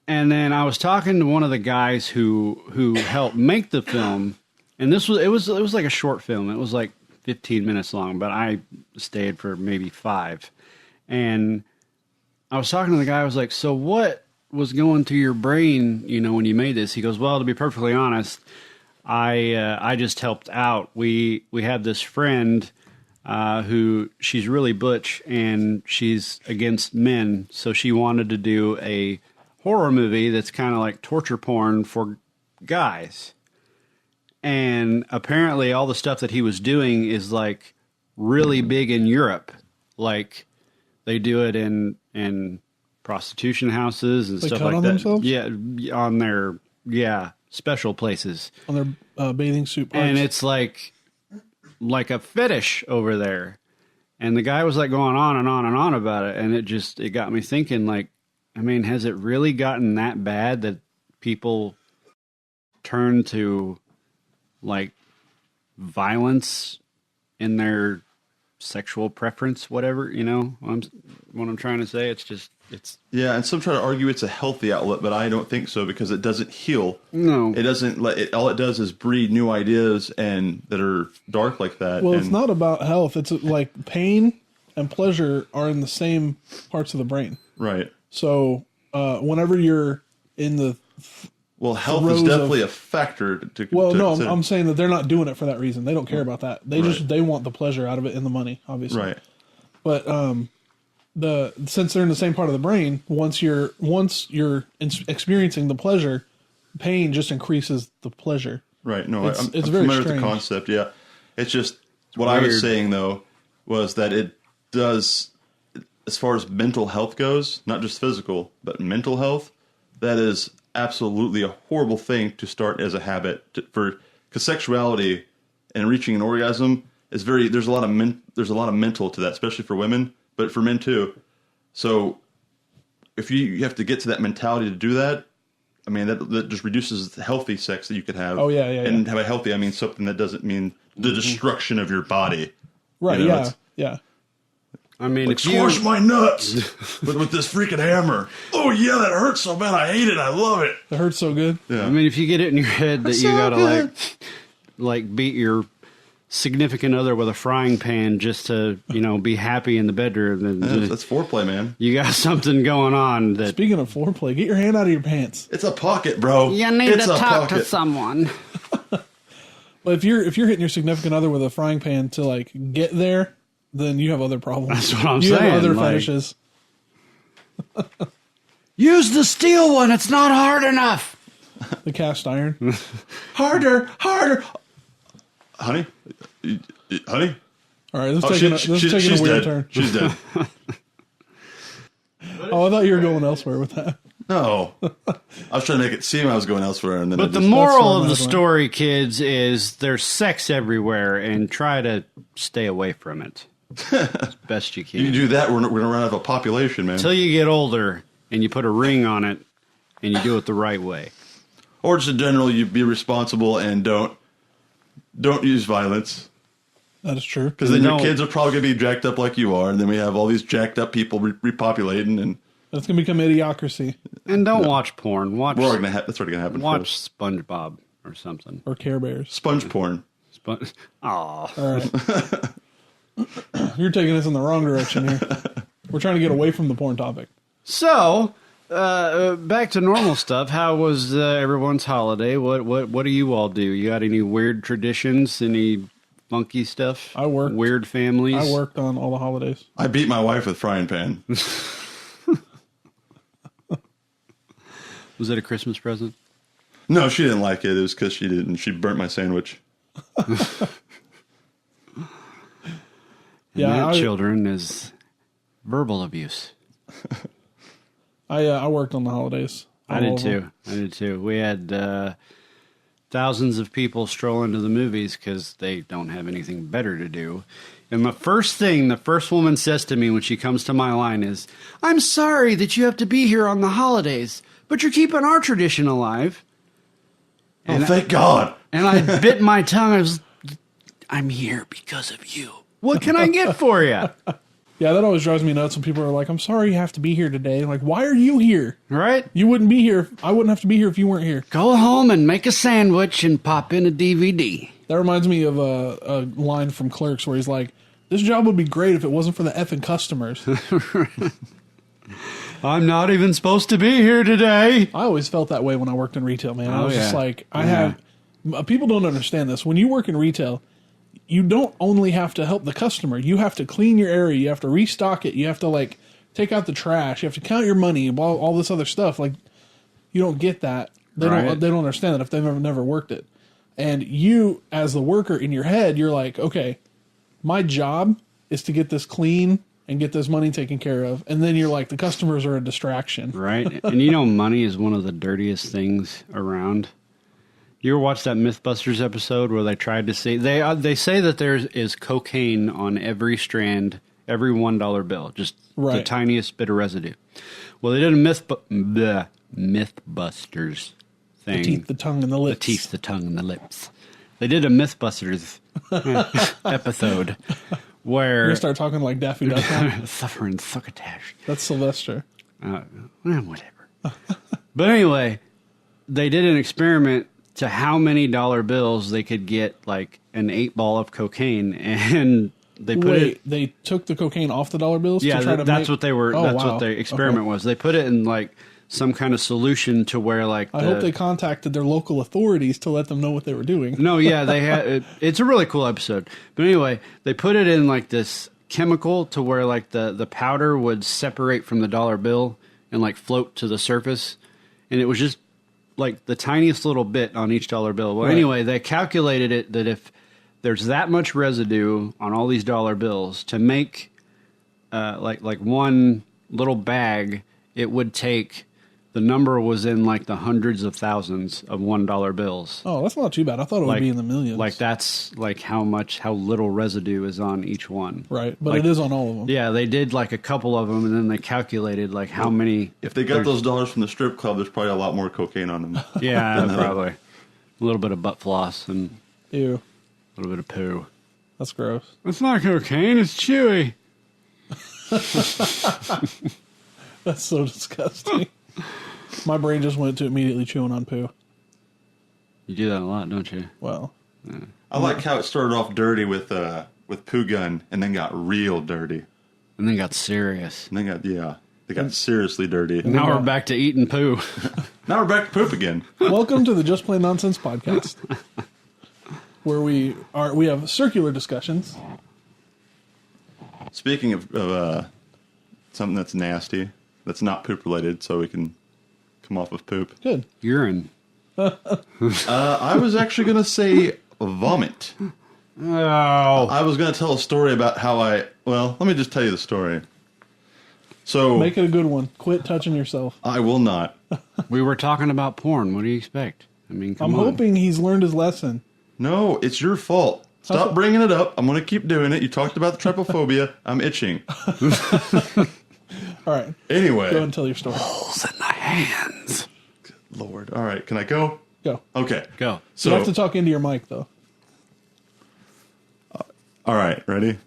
And then I was talking to one of the guys who helped make the film. And it was like a short film. It was like 15 minutes long, but I stayed for maybe 5. And I was talking to the guy. I was like, "So what was going through your brain, when you made this?" He goes, "Well, to be perfectly honest, I just helped out. We have this friend who she's really butch and she's against men, so she wanted to do a horror movie that's kind of like torture porn for guys." And apparently all the stuff that he was doing is like really big in Europe. Like they do it in prostitution houses and They stuff cut like on that. themselves? Yeah, on their special places. On their bathing suit parts. And it's like a fetish over there. And the guy was like going on and on and on about it, and it got me thinking, like, I mean, has it really gotten that bad that people turn to like violence in their sexual preference, whatever, what I'm trying to say? It's Yeah, and some try to argue it's a healthy outlet, but I don't think so because it doesn't heal. No. It doesn't all it does is breed new ideas and that are dark like that. Well, and, it's not about health. It's like pain and pleasure are in the same parts of the brain. right. So whenever you're in the Health is throes definitely a factor to no, consider. I'm saying that they're not doing it for that reason. They don't care about that. They they want the pleasure out of it and the money, obviously. Right. But since they're in the same part of the brain, once you're experiencing the pleasure, pain just increases the pleasure. Right. No, It's I'm very familiar with strange. the concept. Yeah. It's just what I was weird. saying though was that it does, as far as mental health goes, not just physical, but mental health, that is absolutely a horrible thing to start as a habit because sexuality and reaching an orgasm is there's a lot of mental to that, especially for women, but for men too. So if you have to get to that mentality to do that, I mean, that just reduces the healthy sex that you could have. Oh, yeah. And have a healthy, I mean something that doesn't mean the destruction of your body. Right, You know, yeah. it's- Yeah. I mean, Like, squash my nuts with this freaking hammer. Oh, yeah, that hurts so bad. I hate it. I love it. It hurts so good. Yeah. I mean, if you get it in your head that That's you so gotta good. like beat your significant other with a frying pan just to be happy in the bedroom, then That's foreplay, man. you got something going on that Speaking of foreplay, get your hand out of your pants. It's a pocket, bro. you need It's to a talk to pocket. someone. But if you're hitting your significant other with a frying pan to like get there, then you have other problems. That's what I'm you saying, have other like- fetishes. Use the steel one. It's not hard enough. The cast iron. Harder. Honey? Honey? All right, this Oh, is taking she's a weird dead. turn. She's dead. Oh, I thought you were going elsewhere with that. No. I was trying to make it seem I was going elsewhere. And then But I the just, moral where of I'm the at, right? story, kids, is there's sex everywhere, and try to stay away from it as best you you can. do that, we're going to run out of a population, man. Until you get older and you put a ring on it and you do it the right way. Or just in general, you be responsible and don't use violence. That is true. Because then your No. kids are probably going to be jacked up like you are. And then we have all these jacked up people repopulating. And It's going to become idiocracy And don't watch porn. Watch we're all gonna that's already going to happen. watch First. SpongeBob or something. or Care Bears. Sponge porn. Aw. All right. You're taking us in the wrong direction here. We're trying to get away from the porn topic. So, back to normal stuff. How was everyone's holiday? What do you all do? You got any weird traditions? Any funky stuff? I worked. Weird families? I worked on all the holidays. I beat my wife with frying pan. Was it a Christmas present? No, she didn't like it. It was because she burnt my sandwich. Yeah, That, I- children, is verbal abuse. I worked on the holidays. I All did of them. too. I did too. We had thousands of people stroll into the movies because they don't have anything better to do. And the first thing the first woman says to me when she comes to my line is, "I'm sorry that you have to be here on the holidays, but you're keeping our tradition alive." Oh, thank God. And I bit my tongue. I'm here because of you. What can I get for you? Yeah, that always drives me nuts when people are like, "I'm sorry you have to be here today." Like, why are you here? Right? You wouldn't be here. I wouldn't have to be here if you weren't here. Go home and make a sandwich and pop in a DVD. That reminds me of a line from Clerks where he's like, "This job would be great if it wasn't for the effing customers." I'm not even supposed to be here today. I always felt that way when I worked in retail, man. I Oh, was just yeah. like, people don't understand this. When you work in retail, you don't only have to help the customer. You have to clean your area. You have to restock it. You have to, like, take out the trash. You have to count your money and all this other stuff. Like, you don't get that. They Right. don't understand that if they've never worked it. And you, as the worker in your head, you're like, okay, my job is to get this clean and get this money taken care of. And then you're like, the customers are a distraction. Right? And you know, money is one of the dirtiest things around. You ever watch that Mythbusters episode where they tried to see... They say that there is cocaine on every strand, every $1 bill. Just the Right. tiniest bit of residue. Well, they did a Mythbusters thing. The teeth, the tongue, and the lips. The teeth, the tongue, and the lips. They did a Mythbusters episode You're where... going to start talking like Daffy Duck now? Suffering succotash. That's Sylvester. Whatever. But anyway, they did an experiment to how many dollar bills they could get, like, an 8-ball of cocaine, and they put it... They took the cocaine off the dollar bills Yeah, to try to that's make... what they were... Oh, that's wow. what the experiment was. They put it in, like, some kind of solution to where, like... I hope they contacted their local authorities to let them know what they were doing. No, yeah, they had... It's a really cool episode. But anyway, they put it in, like, this chemical to where, like, the powder would separate from the dollar bill and, like, float to the surface. And it was just, like, the tiniest little bit on each dollar bill. Well, Right. anyway, they calculated it that if there's that much residue on all these dollar bills, to make, like one little bag, it would take... The number was in, like, the hundreds of thousands of $1 bills. Oh, that's not too bad. I thought it would be in the millions. Like, that's, like, how little residue is on each one. Right, but like, it is on all of them. Yeah, they did, like, a couple of them, and then they calculated, like, how many... If they got those dollars from the strip club, there's probably a lot more cocaine on them. Yeah, probably. A little bit of butt floss and Ew, a little bit of poo. that's gross. It's not cocaine, it's chewy. That's so disgusting. My brain just went to immediately chewing on poo. You do that a lot, don't you? Well, I like how it started off dirty with Poo Gun and then got real dirty. And then got serious. And then they got seriously dirty. Now we're back to eating poo. Now we're back to poop again. welcome to the Just Plain Nonsense podcast, where we have circular discussions. Speaking of something that's nasty, that's not poop related, so we can come off of poop. Good. Urine. I was actually going to say vomit. Oh. I was going to tell a story about how let me just tell you the story. So Make it a good one. Quit touching yourself. I will not. We were talking about porn. What do you expect? I mean, come I'm on. hoping he's learned his lesson. No, it's your fault. Stop bringing it up. I'm going to keep doing it. You talked about the trypophobia. I'm itching. All right. Anyway. Go and tell your story. Holes in the hands. Lord. All right. Can I go? Go. Okay. Go. So, You have to talk into your mic, though. all right. Ready?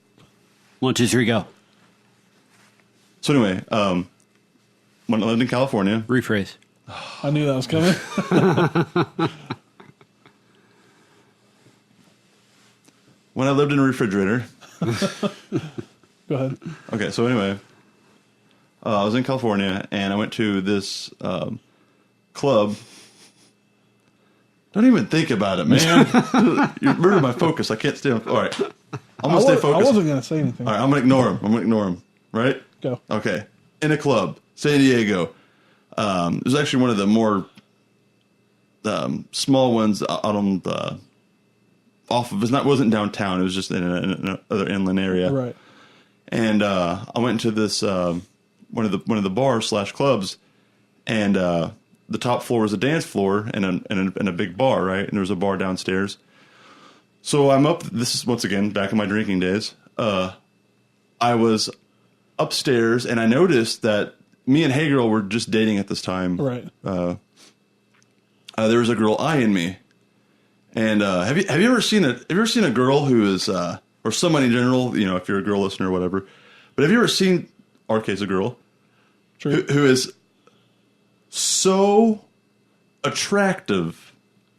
1, 2, 3, go. So anyway, when I lived in California, Rephrase. I knew that was coming. when I lived in a refrigerator. Go ahead. Okay. So anyway, I was in California and I went to this club. Don't even think about it, man. You're ruining my focus. I can't stay on. All right. I'm going to stay I focused. wasn't going to say anything. All right. I'm going to ignore him. Right? Go. Okay. In a club, San Diego. It was actually one of the more small ones out on the off of. It wasn't downtown. It was just in another inland area. Right. And I went to this one of the bars / clubs, and the top floor was a dance floor and a big bar, right? And there was a bar downstairs. So I'm up. This is once again back in my drinking days. I was upstairs and I noticed that me and Hey Girl were just dating at this time. Right. There was a girl eyeing me, and have you ever seen a girl who is or somebody in general? You know, if you're a girl listener or whatever. But have you ever seen, our case, a girl who is so attractive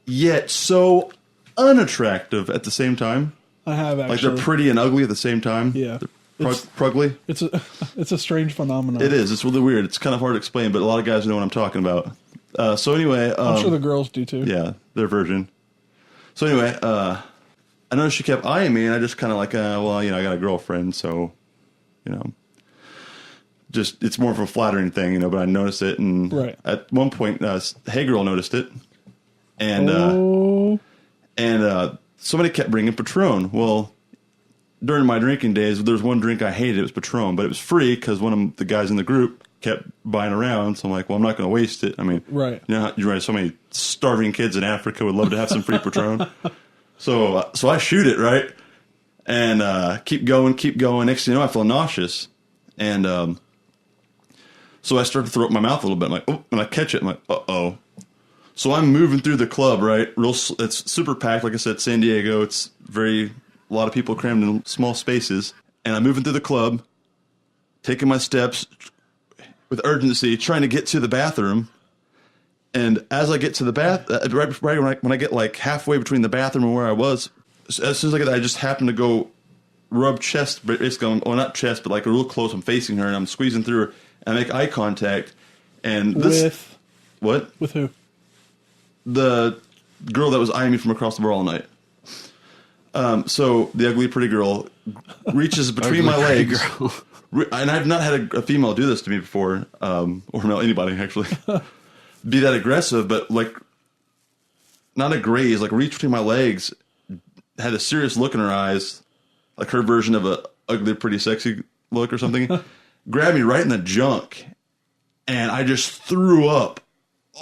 yet so unattractive at the same time? I have actually. Like they're pretty and ugly at the same time. Yeah. Prugly. It's a strange phenomenon. It is. It's really weird. It's kind of hard to explain, but a lot of guys know what I'm talking about. So anyway, I'm sure the girls do too. Yeah, their version. So anyway, I noticed she kept eyeing me, and I just kind of like, well, you know, I got a girlfriend, so, you know, just it's more of a flattering thing, you know. But I noticed it, and at one point, Hey Girl noticed it, and somebody kept bringing Patron. Well, during my drinking days, there was one drink I hated. It was Patron, but it was free because one of the guys in the group kept buying around. So I'm like, well, I'm not going to waste it. I mean, right? You know, you're right. So many starving kids in Africa would love to have some free Patron. So I shoot it, right, and keep going. Next thing you know, I feel nauseous, and so I start to throw up my mouth a little bit. I'm like, oh, and I catch it. I'm like, uh-oh. So I'm moving through the club, right? It's super packed. Like I said, San Diego. It's a lot of people crammed in small spaces. And I'm moving through the club, taking my steps with urgency, trying to get to the bathroom. And as I get to the right when I get like halfway between the bathroom and where I was, as soon as I get there, I just happen to go rub chest, basically, well, not chest, but like real close. I'm facing her and I'm squeezing through her and I make eye contact. And this. What? With who? The girl that was eyeing me from across the bar all night. So the ugly, pretty girl reaches between my legs, and I've not had a female do this to me before, or no, anybody actually, be that aggressive, but like not a graze, like reach between my legs, had a serious look in her eyes, like her version of a ugly, pretty sexy look or something, grabbed me right in the junk, and I just threw up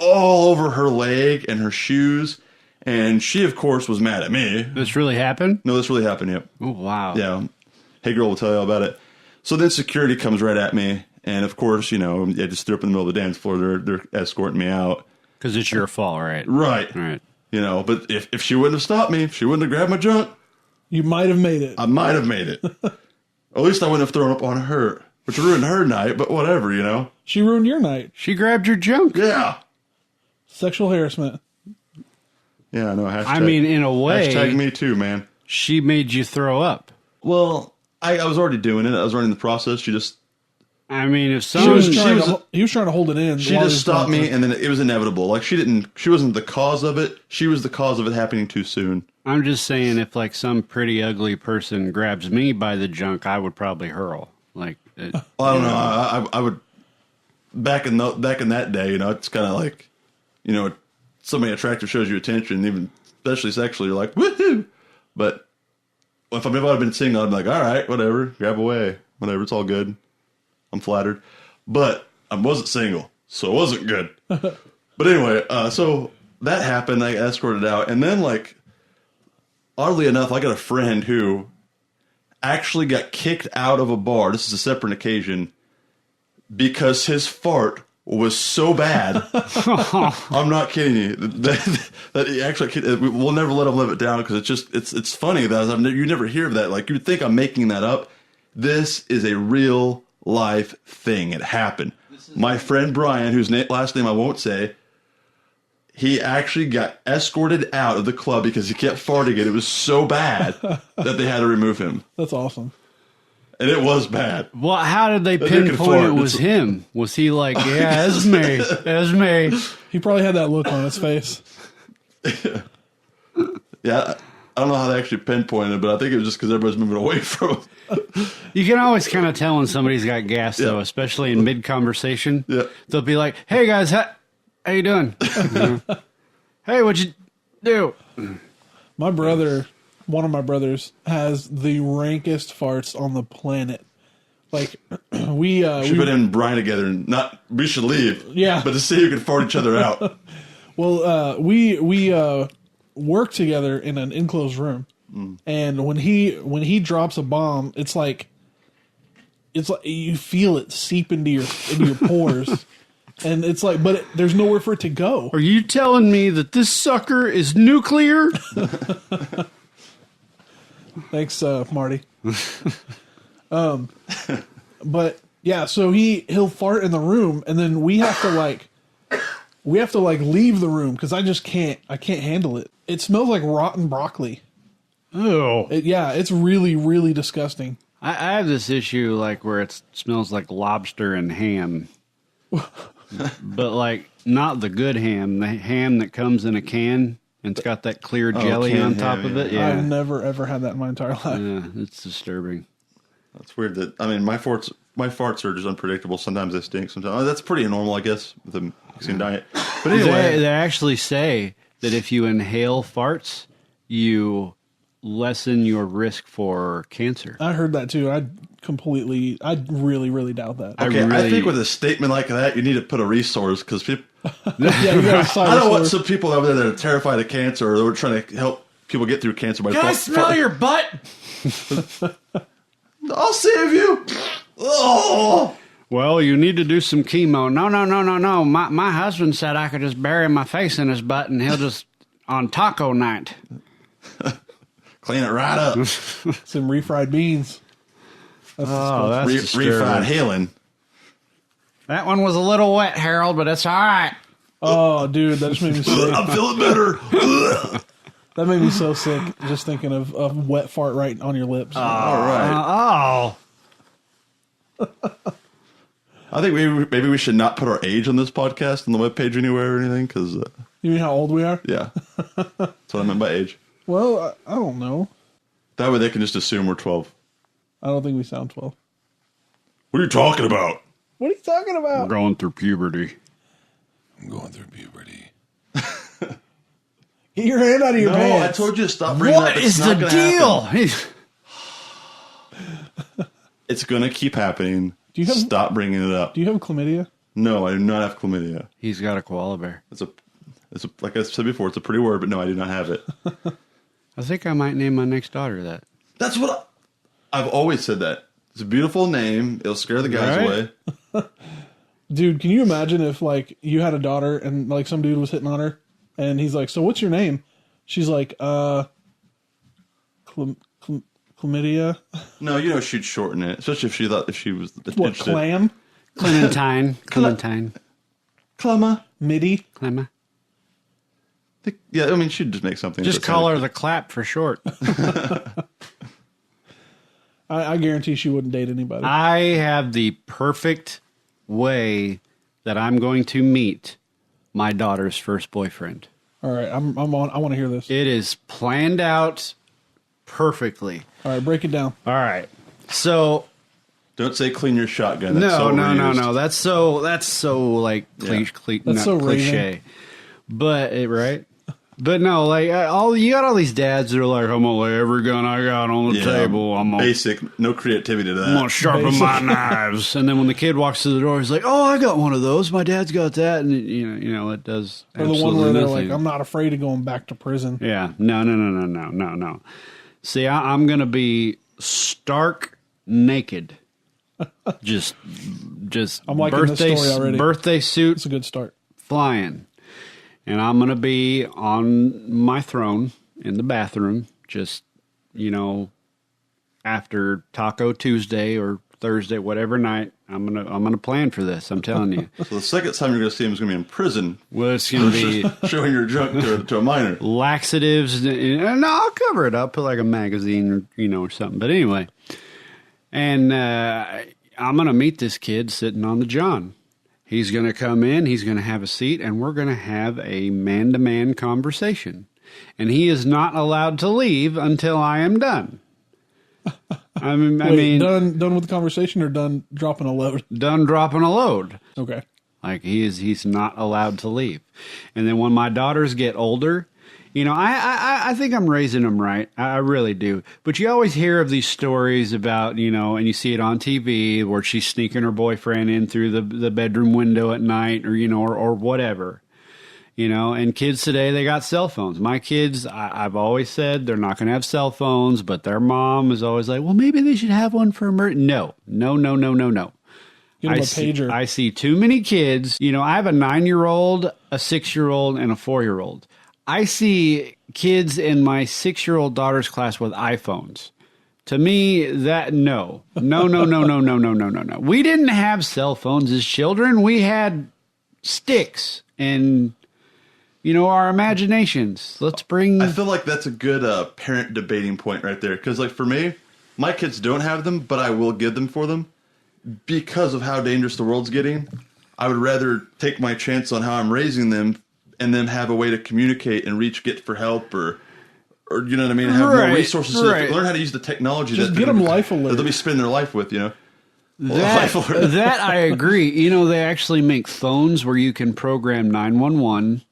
all over her leg and her shoes. And she, of course, was mad at me. This really happened? No, this really happened, yep. Oh, wow. Yeah. Hey Girl will tell you all about it. So then security comes right at me. And, of course, you know, I just stood up in the middle of the dance floor. They're escorting me out. Because it's your fault, right? Right. You know, but if she wouldn't have stopped me, if she wouldn't have grabbed my junk. You might have made it. I might have made it. At least I wouldn't have thrown up on her, which ruined her night, but whatever, you know. She ruined your night. She grabbed your junk. Yeah. Sexual harassment. Yeah, no, hashtag. I mean, in a way. Hashtag me too, man. She made you throw up. Well, I was already doing it. I was already in the process. She just... I mean, if He someone... was trying to hold it in. She just stopped me, and then it was inevitable. Like, she wasn't the cause of it. She was the cause of it happening too soon. I'm just saying, if, like, some pretty ugly person grabs me by the junk, I would probably hurl. Like... Well, I don't know. I would... Back in that day, you know, it's kind of like, you know... Somebody attractive shows you attention, even especially sexually, you're like, woohoo! But if I'd have been single, I'd be like, all right, whatever, grab away, whatever, it's all good. I'm flattered. But I wasn't single, so it wasn't good. But anyway, so that happened, I escorted out, and then, like, oddly enough, I got a friend who actually got kicked out of a bar, this is a separate occasion, because his fart was so bad. I'm not kidding you. That he actually, we'll never let him live it down because it's funny that you never hear of that. Like, you'd think I'm making that up. This is a real life thing. It happened. My friend Brian, whose last name I won't say, he actually got escorted out of the club because he kept farting it. It was so bad that they had to remove him. That's awesome. And it was bad. Well, how did they pinpoint it was him? Was he like, yeah, it's me. It's me. He probably had that look on his face. Yeah, I don't know how they actually pinpointed it, but I think it was just because everybody's moving away from him. You can always kind of tell when somebody's got gas, though, especially in mid-conversation. Yeah. They'll be like, hey, guys, how you doing? Hey, what'd you do? My brother... One of my brothers has the rankest farts on the planet. Like we should put him and Brian together and not. We should leave. Yeah. But to see who can fart each other out. Well, we work together in an enclosed room, and when he drops a bomb, it's like you feel it seep into your pores, and it's like, but there's nowhere for it to go. Are you telling me that this sucker is nuclear? Thanks, Marty. But yeah, so he'll fart in the room, and then we have to leave the room because I can't handle it. It smells like rotten broccoli. Oh, It's really, really disgusting. I have this issue like where it smells like lobster and ham, but like not the good ham, the ham that comes in a can and it's got that clear jelly on canned top ham, of it. yeah. Yeah, I've never ever had that in my entire life. yeah, it's disturbing. That's weird. My farts are just unpredictable. Sometimes they stink. Sometimes that's pretty normal, I guess, with the Mexican diet. But anyway, They actually say that if you inhale farts, you lessen your risk for cancer. I heard that too. I really, really doubt that. okay, I think with a statement like that, you need to put a resource because people. Yeah, you got I don't want some people over there that are terrified of cancer or they're trying to help people get through cancer by Can I smell your butt? I'll save you. Oh. Well, you need to do some chemo. No. My husband said I could just bury my face in his butt and he'll just on taco night. Clean it right up. some refried beans. That's disturbing. Refried healing. That one was a little wet, Harold, but it's all right. Oh, dude, that just made me sick. I'm feeling better. That made me so sick just thinking of wet fart right on your lips. All right. I think maybe we should not put our age on this podcast on the webpage anywhere or anything because, You mean how old we are? yeah. That's what I meant by age. Well, I don't know. That way they can just assume we're 12. I don't think we sound 12. What are you talking about? What are you talking We're about? going through puberty. I'm going through puberty. Get your hand out of your No, pants. I told you to stop bringing What up. is It's not the gonna happen. deal? It's going to keep happening. Do you have- Stop bringing it up. Do you have chlamydia? No, I do not have chlamydia. He's got a koala bear. It's a like I said before, it's a pretty word, but no, I do not have it. I think I might name my next daughter that. That's what I've always said that. It's a beautiful name. It'll scare the guys Right? away. Dude, can you imagine if, like, you had a daughter and, like, some dude was hitting on her and he's like, so what's your name? She's like, chlamydia? No, you know she'd shorten it, especially if she was What, interested. clam? Clementine. Clementine. Clemma. Midi? Clemma. Yeah, I mean she'd just make something. Just that call sounded- her the clap for short. I guarantee she wouldn't date anybody. I have the perfect way that I'm going to meet my daughter's first boyfriend. All right, I'm on. I want to hear this. It is planned out perfectly. All right, break it down. All right. So Don't say clean your shotgun. That's no. so reused. That's so like cliche. That's not so cliche. But right. But no, like you got all these dads that are like, I'm gonna lay every gun I got on the Yeah, table. I'm gonna basic, no creativity to I'm gonna that. sharpen my knives. And then when the kid walks through the door, he's like, "Oh, I got one of those. My dad's got that." And you know, it does. Or the one absolutely where they're nothing. like, I'm not afraid of going back to prison. Yeah, no. See, I'm gonna be stark naked. just I'm liking this story already. birthday suit It's a good start. flying. And I'm going to be on my throne in the bathroom, just, after Taco Tuesday or Thursday, whatever night. I'm gonna plan for this. I'm telling you. So the second time you're going to see him is going to be in prison, Well, it's going to be showing your junk to a minor. laxatives. And I'll cover it up, put like a magazine or something. But anyway, and I'm going to meet this kid sitting on the John. He's going to come in, he's going to have a seat, and we're going to have a man-to-man conversation. And he is not allowed to leave until I am done. I mean, done with the conversation or done dropping a load? done dropping a load. Okay. Like he's not allowed to leave. And then when my daughters get older, You know, I think I'm raising them right. I really do. But you always hear of these stories about, you know, and you see it on TV where she's sneaking her boyfriend in through the bedroom window at night or, you know, or whatever. You know, and kids today, they got cell phones. My kids, I've always said they're not going to have cell phones, but their mom is always like, well, maybe they should have one for emergency. No. Give them a pager. I see too many kids. You know, I have a 9-year-old, a 6-year-old, and a 4-year-old. I see kids in my 6-year-old daughter's class with iPhones. To me, that no. We didn't have cell phones as children. We had sticks and, you know, our imaginations. Let's bring... I feel like that's a good parent debating point right there. Because, like, for me, my kids don't have them, but I will give them for them. Because of how dangerous the world's getting, I would rather take my chance on how I'm raising them and then have a way to communicate and get for help or you know what I mean, have more resources to learn how to use the technology. Just get them life alert. That they'll be spending their life with, you know. That I agree. You know, they actually make phones where you can program 911,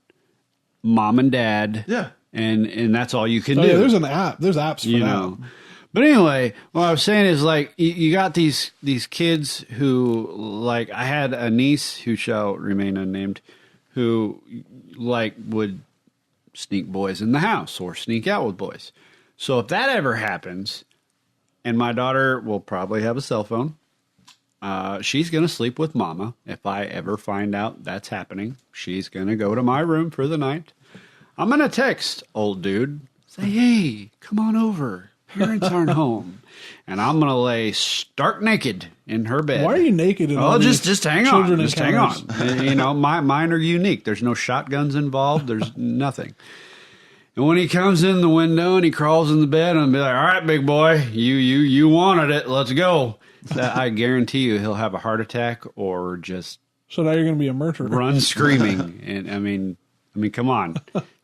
mom and dad. Yeah. And that's all you can do. Yeah, there's an app. There's apps for that. Know. But anyway, what I was saying is, like, you got these kids who, like, I had a niece who shall remain unnamed, who, like, would sneak boys in the house or sneak out with boys. So if that ever happens, and my daughter will probably have a cell phone, she's going to sleep with mama. If I ever find out that's happening, she's going to go to my room for the night. I'm going to text old dude, say, hey, come on over. Parents aren't home. And I'm going to lay stark naked in her bed. Why are you naked? Oh, just hang on. Just hang on. You know, mine are unique. There's no shotguns involved. There's nothing. And when he comes in the window and he crawls in the bed, I'm be like, all right, big boy, you wanted it. Let's go. I guarantee you he'll have a heart attack or just... So now you're going to be a murderer. Run screaming. And I mean, come on.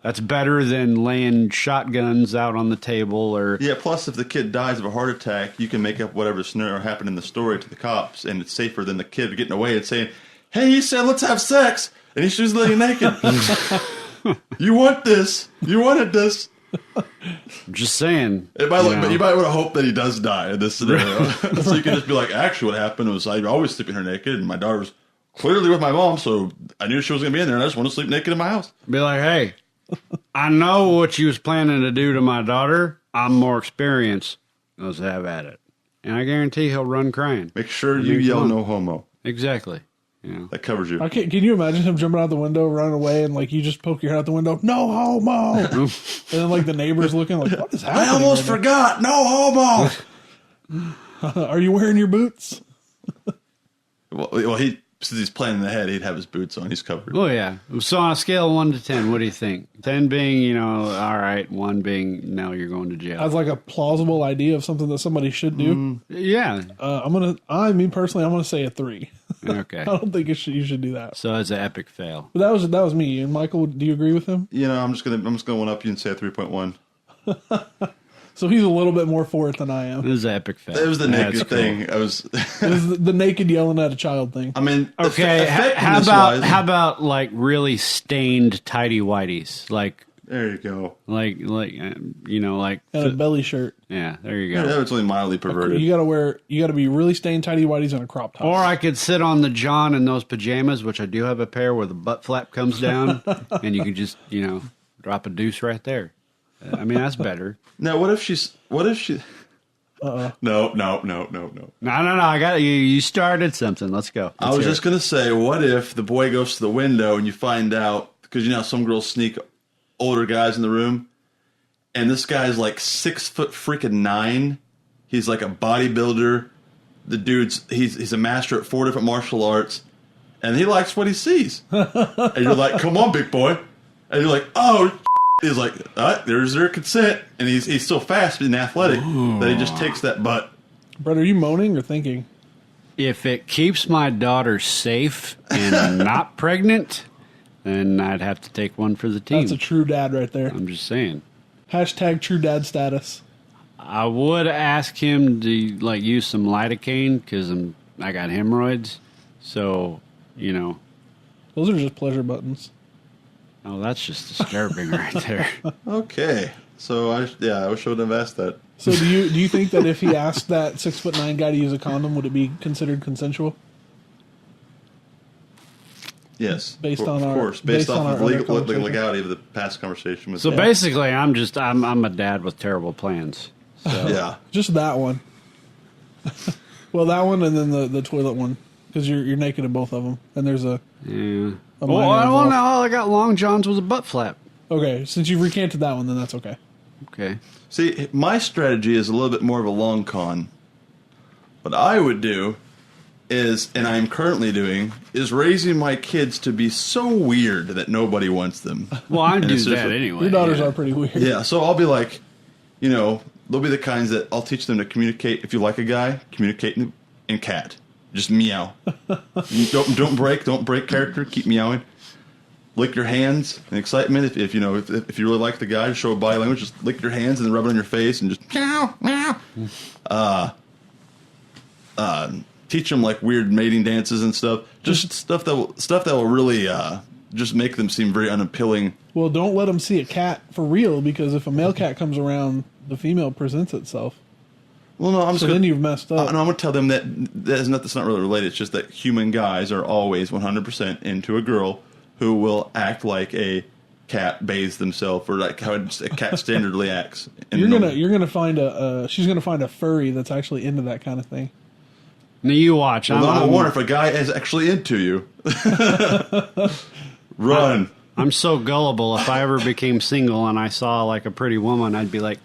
That's better than laying shotguns out on the table or... Yeah, plus if the kid dies of a heart attack, you can make up whatever scenario happened in the story to the cops, and it's safer than the kid getting away and saying, hey, he said let's have sex, and he's just laying naked. You want this. You wanted this. I'm just saying. You might want to hope that he does die in this scenario. So you can just be like, actually what happened was I always sleeping her naked, and my daughter was clearly with my mom, so I knew she was going to be in there, and I just want to sleep naked in my house. Be like, hey... I know what you was planning to do to my daughter. I'm more experienced. Let's have at it. And I guarantee he'll run crying. Make sure you yell no homo. Exactly. You know. That covers you. Can you imagine him jumping out the window, running away, and like you just poke your head out the window, no homo, and then like the neighbors looking like, what is happening? I almost forgot, no homo. Are you wearing your boots? Well, since he's planning ahead, he'd have his boots on. He's covered. Oh, yeah. So on a scale of 1 to 10, what do you think? 10 being, you know, all right. 1 being, no, you're going to jail. As like a plausible idea of something that somebody should do. Yeah. I'm going to say a 3. Okay. I don't think you should do that. So it's an epic fail. But that was me. And Michael, do you agree with him? You know, I'm just gonna one up you and say a 3.1. So he's a little bit more for it than I am. It was an epic fail. It was the naked thing. It was the naked yelling at a child thing. I mean, okay. How about like really stained tidy whities? Like there you go. Like you know, like and a belly shirt. Yeah, there you go. Yeah, it's only mildly perverted. You got to be really stained tidy whities and a crop top. Or I could sit on the john in those pajamas, which I do have a pair where the butt flap comes down, and you can just drop a deuce right there. I mean, that's better. Now, what if she? No. No. I got you. You started something. Let's go. I was just going to say, what if the boy goes to the window and you find out, because some girls sneak older guys in the room, and this guy's like 6'9". He's like a bodybuilder. The dude's he's a master at 4 different martial arts, and he likes what he sees. And you're like, come on, big boy. And you're like, oh. He's like, there's their consent, and he's so fast and athletic that he just takes that butt. Brett, are you moaning or thinking? If it keeps my daughter safe and not pregnant, then I'd have to take one for the team. That's a true dad right there. I'm just saying. # true dad status. I would ask him to use some lidocaine because I got hemorrhoids. So, Those are just pleasure buttons. Oh, that's just disturbing right there. Okay. So I wish I would have asked that. So do you think that if he asked that 6'9" guy to use a condom, would it be considered consensual? Yes. Based of on our- course. based Based on off our of other the conversation. legality of the past conversation. So basically, I'm a dad with terrible plans. So. Yeah. Just that one. Well, that one and then the toilet one, because you're naked in both of them, and there's a Yeah. A Well, minor I don't involved. know. All I got long johns with a butt flap. okay. Since you've recanted that one, then that's okay. Okay. See, my strategy is a little bit more of a long con. What I would do is, and I'm currently doing, is raising my kids to be so weird that nobody wants them. Well, I And do it's just that like- anyway. Your daughters yeah. are pretty weird. Yeah, so I'll be like, they'll be the kinds that I'll teach them to communicate. If you like a guy, communicate in cat. Just meow. don't break character. Keep meowing. Lick your hands in excitement. If you really like the guy, show body language. Just lick your hands and then rub it on your face and just meow meow. Teach them like weird mating dances and stuff. Just stuff that will really just make them seem very unappealing. Well, don't let them see a cat for real, because if a male cat comes around, the female presents itself. Well, no, I'm just So gonna, then you've messed up. And I'm going to tell them that's not really related. It's just that human guys are always 100% into a girl who will act like a cat bathes themselves, or like how a cat standardly acts. And You're gonna find she's gonna find a furry that's actually into that kind of thing. Now you watch. Well, I wonder if a guy is actually into you. Run. I'm so gullible. If I ever became single and I saw like a pretty woman, I'd be like,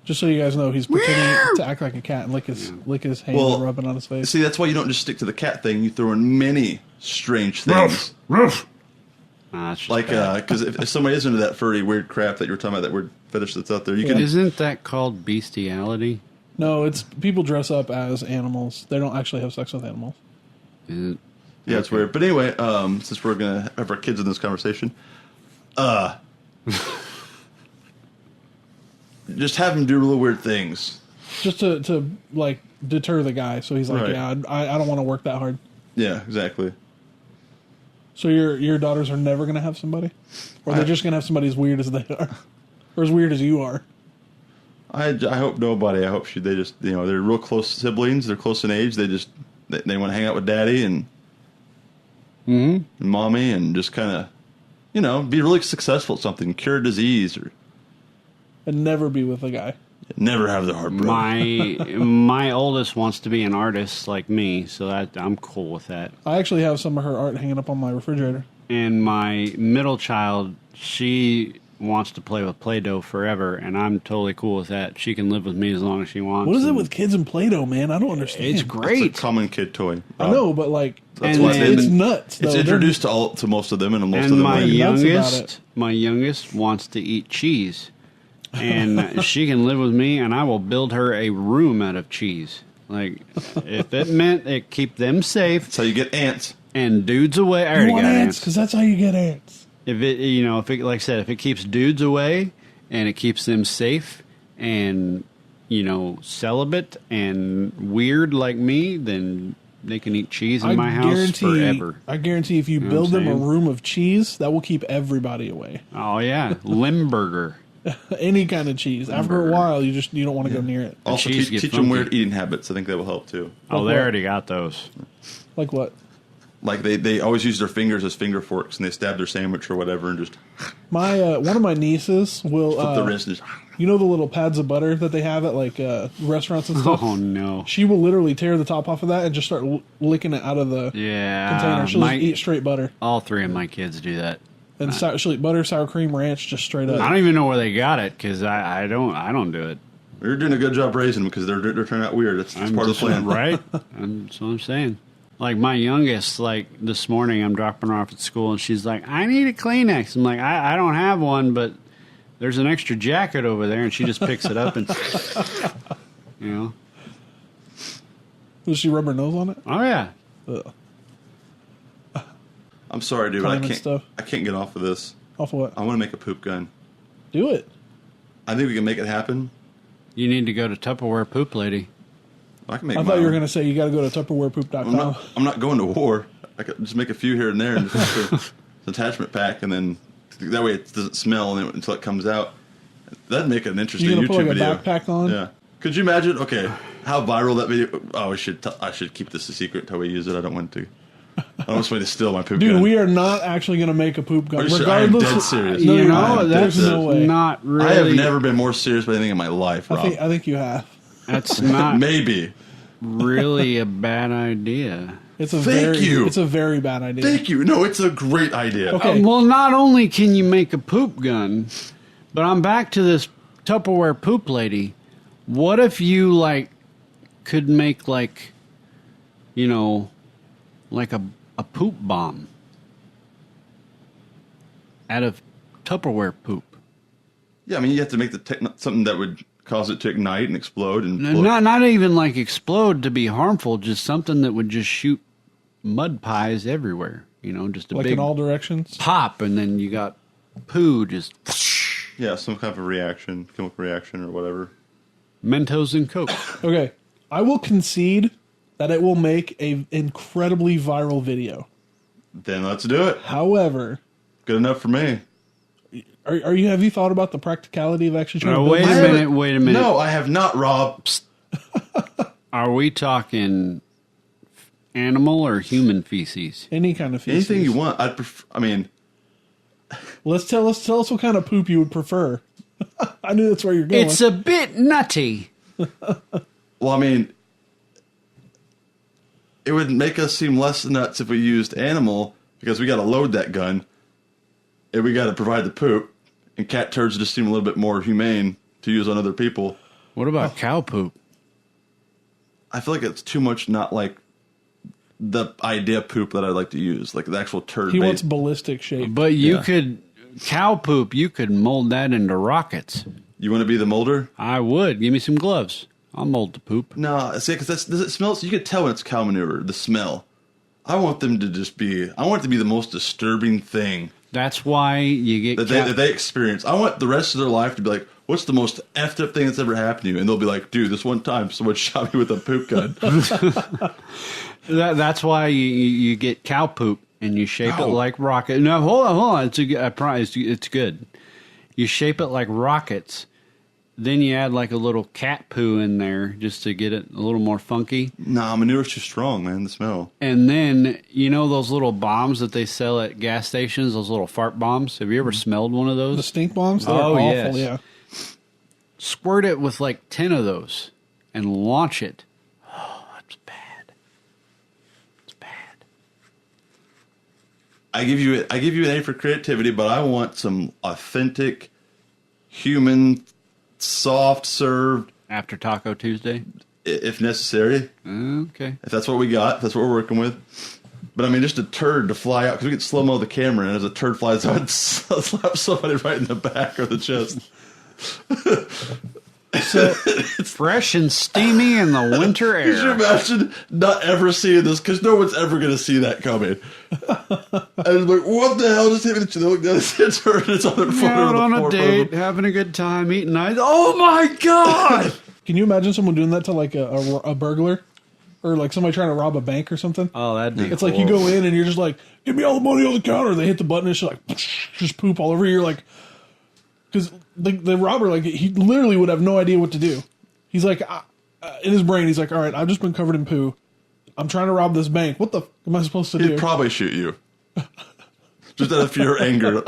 Just so you guys know, he's pretending to act like a cat and lick his hand and rub it on his face. See, that's why you don't just stick to the cat thing. You throw in many strange things. nah, that's just Like, bad. because if somebody is into that furry weird crap that you were talking about, that weird fetish that's out there, you can. Isn't that called bestiality? No, it's people dress up as animals. They don't actually have sex with animals. Is it? Yeah, it's weird. But anyway, since we're gonna have our kids in this conversation, just have them do really weird things. Just to like deter the guy, so he's like, Right. yeah, I don't want to work that hard. Yeah, exactly. So your daughters are never gonna have somebody, or they're just gonna have somebody as weird as they are, or as weird as you are. I hope nobody. I hope they just they're real close siblings. They're close in age. They want to hang out with daddy and mommy and just kind of be really successful at something, cure a disease, or And never be with a guy. never have their heart broken. My oldest wants to be an artist like me, so I'm cool with that. I actually have some of her art hanging up on my refrigerator. And my middle child, she wants to play with Play-Doh forever, and I'm totally cool with that. She can live with me as long as she wants. What is it and with kids and Play-Doh, man? I don't understand. It's It's a great. common kid toy. I know, but like, That's And why then- it's nuts. it's though. introduced to most of them, and most And of them. my like, nuts about youngest, it. my youngest wants to eat cheese, and she can live with me, and I will build her a room out of cheese. Like, if it meant it keep them safe that's how you get ants. and dudes away. I You already want got ants? ants. Because that's how you get ants. If it, if it, like I said, if it keeps dudes away and it keeps them safe and, celibate and weird like me, then they can eat cheese in my house forever. I guarantee if you know build what I'm them a saying? room of cheese, that will keep everybody away. Oh, yeah. Limburger. Any kind of cheese. After a while, you don't want to go near it. Also, cheese teach gets them funky. weird eating habits. I think that will help too. Oh, Like they what? already got those. Like what? Like they always use their fingers as finger forks, and they stab their sandwich or whatever, and just My one of my nieces will. flip the wrist and just. You know the little pads of butter that they have at like restaurants and stuff. Oh, no. She will literally tear the top off of that and just start licking it out of the Yeah. container. She'll just eat straight butter. all three of my kids do that. And she'll eat butter, sour cream, ranch, just straight up. I don't even know where they got it because I don't do it. You're doing a good job raising them because they're turning out weird. It's part of the plan, right? That's what I'm saying. Like my youngest, like this morning, I'm dropping her off at school, and she's like, "I need a Kleenex." I'm like, "I don't have one, but there's an extra jacket over there," and she just picks it up and, Does she rub her nose on it? oh yeah, Ugh. I'm sorry, dude, but Condiment stuff. I can't get off of this. Off of what? I want to make a poop gun. Do it. I think we can make it happen. you need to go to Tupperware Poop Lady. I can make. I my thought you were own. going to say you got to go to TupperwarePoop.com. I'm not going to war. I could just make a few here and there. And just attachment pack, and then that way it doesn't smell until it comes out. That'd make an interesting You gonna YouTube put like video. a backpack on? Yeah. Could you imagine? Okay, how viral that video? Oh, I should keep this a secret until we use it. I don't want to. I don't want somebody to steal my poop Dude, gun. we are not actually gonna make a poop gun. I am Regardless, dead serious. No, you you're know, not. that's There's no way. not really. I have never been more serious about anything in my life, Rob. I think you have. That's not Maybe. really a bad idea. It's a Thank you. It's a very bad idea. Thank you. No, it's a great idea. Okay. Well, not only can you make a poop gun, but I'm back to this Tupperware poop lady. What if you like could make like, you know, like a poop bomb out of Tupperware poop? Yeah, I mean, you have to make something that would cause it to ignite and explode and Not even like explode to be harmful, just something that would just shoot mud pies everywhere. You know, just a Like big in all directions. pop, and then you got poo just yeah, some kind of a reaction, chemical reaction or whatever. Mentos and Coke. Okay, I will concede that it will make a incredibly viral video. Then let's do it. However, Good enough for me. are you have you thought about the practicality of actually trying to build Wait a this? minute. No, I have not, Rob. Are we talking animal or human feces? Any kind of feces. Anything you want. I mean, Let's tell us what kind of poop you would prefer. I knew that's where you're going. It's a bit nutty. well, I mean, it would make us seem less nuts if we used animal because we got to load that gun and we got to provide the poop. And cat turds just seem a little bit more humane to use on other people. What about cow poop? I feel like it's too much not like the idea poop that I'd like to use, like the actual turd. he bait. wants ballistic shape. But you Yeah. could cow poop. You could mold that into rockets. You want to be the molder? I would. Give me some gloves. I'll mold the poop. No, see, because does it smell? You can tell when it's cow manure. The smell. I want them to just be. I want it to be the most disturbing thing That's why you get that they experience. I want the rest of their life to be like, "What's the most effed up thing that's ever happened to you?" And they'll be like, "Dude, this one time someone shot me with a poop gun." That's why you get cow poop and you shape it No. like rocket. No, hold on. It's a good. I promise it's good. You shape it like rockets. Then you add like a little cat poo in there just to get it a little more funky. Nah, manure's too strong, man. The smell. And then, you know those little bombs that they sell at gas stations, those little fart bombs? Have you ever smelled one of The those? stink bombs, they're Oh, awful, yes. yeah. Squirt it with like 10 of those and launch it. Oh, that's bad. It's bad. I give you an A for creativity, but I want some authentic, human, soft served, After Taco Tuesday? if necessary. Okay. If that's what we got, if that's what we're working with. But I mean, just a turd to fly out, because we could slow mo the camera, and as a turd flies out, I'd slap somebody right in the back or the chest. Fresh and steamy in the winter Could you air. imagine not ever seeing this? Because no one's ever going to see that coming. I was like, what the hell just hit me? They look down, it's a turd, it's on their foot. Out on a date, having a good time, eating ice. Oh my God! Can you imagine someone doing that to like a burglar? Or like somebody trying to rob a bank or something? Oh, that'd be It's like you go in and you're just like, give me all the money on the counter. They hit the button and it's just like, just poop all over you. You're like, because the robber, like, he literally would have no idea what to do. He's like, in his brain, he's like, all right, I've just been covered in poo. I'm trying to rob this bank. What the f am I supposed to do? He'd probably shoot you. Just out of pure anger.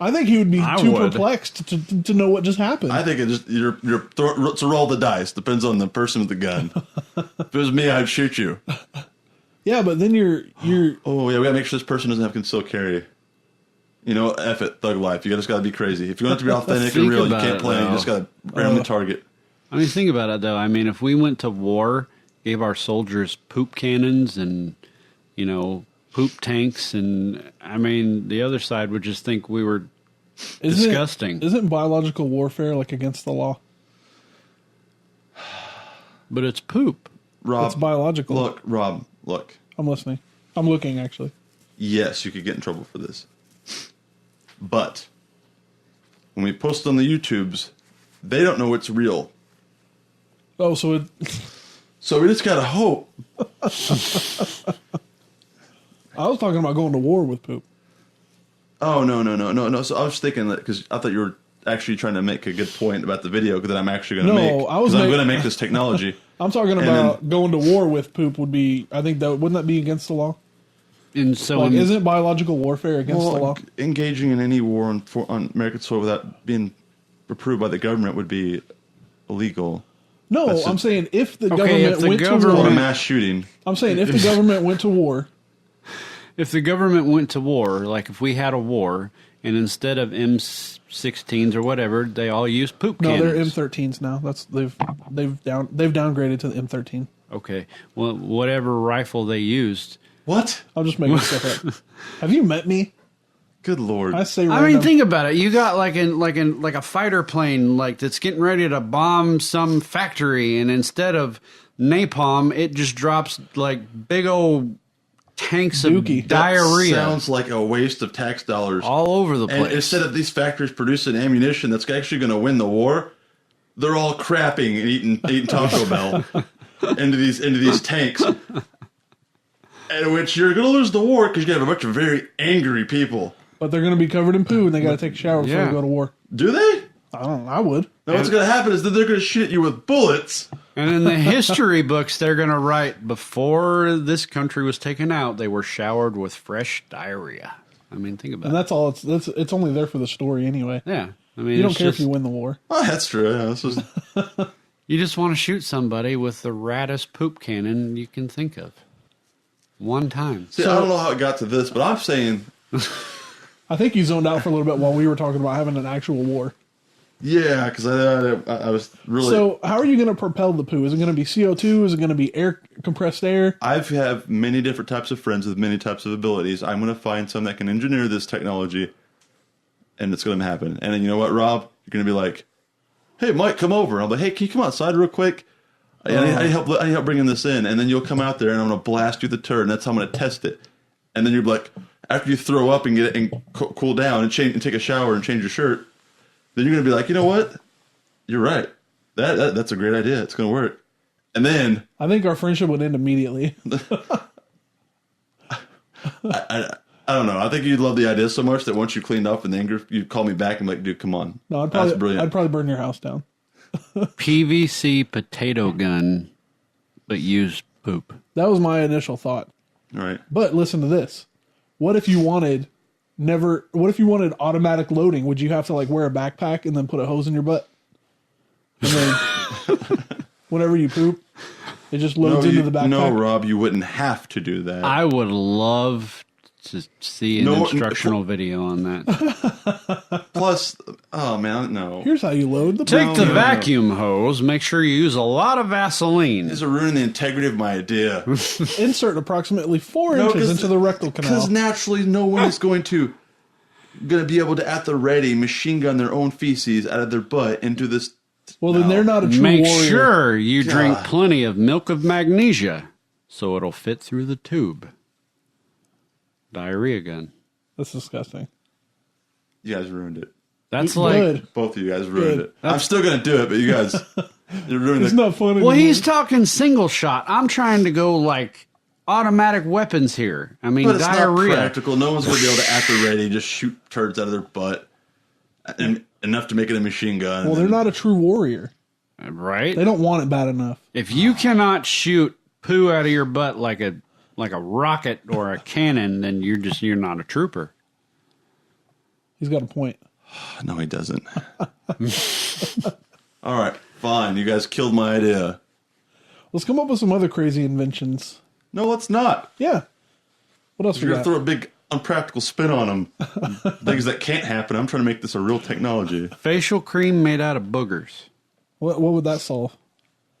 I think he would be I too would. perplexed to know what just happened. I think it just it's a roll the dice. Depends on the person with the gun. If it was me, I'd shoot you. Yeah, but then you're Oh yeah, we gotta make sure this person doesn't have concealed carry. You know, F it, thug life. You just gotta be crazy. If you want it to be authentic and Think real, you about can't it, play. You though. just gotta randomly target. I mean, think about it, though. I mean, if we went to war, gave our soldiers poop cannons and, you know, poop tanks, and, I mean, the other side would just think we were disgusting. Isn't biological warfare like against the law? But it's poop. Rob, It's biological. Look. I'm listening. I'm looking, actually. Yes, you could get in trouble for this. But when we post on the YouTubes, they don't know it's real. Oh, so it... So we just gotta hope. I was talking about going to war with poop. Oh, no. So I was thinking that because I thought you were actually trying to make a good point about the video that I'm actually going to make. Because I'm going to make this technology. I'm talking about going to war with poop would be, I think that, wouldn't that be against the law? And so Like, isn't biological warfare against the law? Engaging in any war on American soil without being approved by the government would be illegal. No, I'm saying if the government if the went to government- Or war. a mass shooting. I'm saying if the government went to war. if the government went to war, like if we had a war, and instead of M16s or whatever, they all use poop No, cannons. they're M13s now. They've downgraded to the M13. Okay, well, whatever rifle they used. What? I'm just making stuff up. Have you met me? Good Lord. I say I random. mean, think about it. You got like a fighter plane like that's getting ready to bomb some factory, and instead of napalm, it just drops like big old tanks Dookie. of That diarrhea sounds like a waste of tax dollars. all over the And place. instead of these factories producing ammunition that's actually going to win the war, they're all crapping and eating Taco Bell into these tanks. In which you're going to lose the war because you have a bunch of very angry people. But they're going to be covered in poo and they got to take a shower before Yeah. they go to war. Do they? I don't know. I would. Now what's going to happen is that they're going to shoot you with bullets. And in the history books, they're going to write, before this country was taken out, they were showered with fresh diarrhea. I mean, think about And it. that's all. It's only there for the story anyway. Yeah. I mean, You don't it's care just, if you win the war. Oh, that's true. Yeah, this was, you just want to shoot somebody with the raddest poop cannon you can think of. One time. see, I don't know how it got to this, but I'm saying, I think you zoned out for a little bit while we were talking about having an actual war. yeah, because I was really... So how are you going to propel the poo? Is it going to be CO2? Is it going to be compressed air? I have many different types of friends with many types of abilities. I'm going to find some that can engineer this technology, and it's going to happen. And then you know what, Rob? You're going to be like, hey, Mike, come over. And I'm like, hey, can you come outside real quick? I need help bringing this in. And then you'll come out there, and I'm going to blast you the turd, and that's how I'm going to test it. And then you're like, after you throw up and get it and cool down and change and take a shower and change your shirt, then you're going to be like, you know what? You're right. That's a great idea. It's going to work. And then... I think our friendship would end immediately. I don't know. I think you'd love the idea so much that once you cleaned up in anger, you'd call me back and be like, dude, come on. No, That's brilliant. I'd probably burn your house down. PVC potato gun, but use poop. That was my initial thought. All right. But listen to this. What if you wanted automatic loading? Would you have to like wear a backpack and then put a hose in your butt? And then whenever you poop, it just loads into the backpack? No, Rob, you wouldn't have to do that. I would love to see an instructional video on that. Plus, oh man, no. Here's how you load the Take poop. the vacuum hose, make sure you use a lot of Vaseline. This is ruining the integrity of my idea. Insert approximately 4 inches into the rectal canal. Because naturally, no one is going to be able to, at the ready, machine gun their own feces out of their butt into this. Well, then they're not a true Make warrior. sure you drink God. plenty of milk of magnesia so it'll fit through the tube. Diarrhea gun. That's disgusting. You guys ruined it. That's Good. like... Both of you guys ruined Good. it. I'm still going to do it, but you guys, you're ruining It's it. not funny. Well, he's talking single shot. I'm trying to go like automatic weapons here. I mean, But it's not diarrhea. practical. No one's going to be able to, at the ready, just shoot turds out of their butt. And enough to make it a machine gun. Well, they're not a true warrior. Right? They don't want it bad enough. If you cannot shoot poo out of your butt like a rocket or a cannon, then you're not a trooper. He's got a point. No, he doesn't. All right, fine. You guys killed my idea. Let's come up with some other crazy inventions. No, let's not. Yeah. What else we You're going got? to throw a big unpractical spin on them. Things that can't happen. I'm trying to make this a real technology. Facial cream made out of boogers. What would that solve?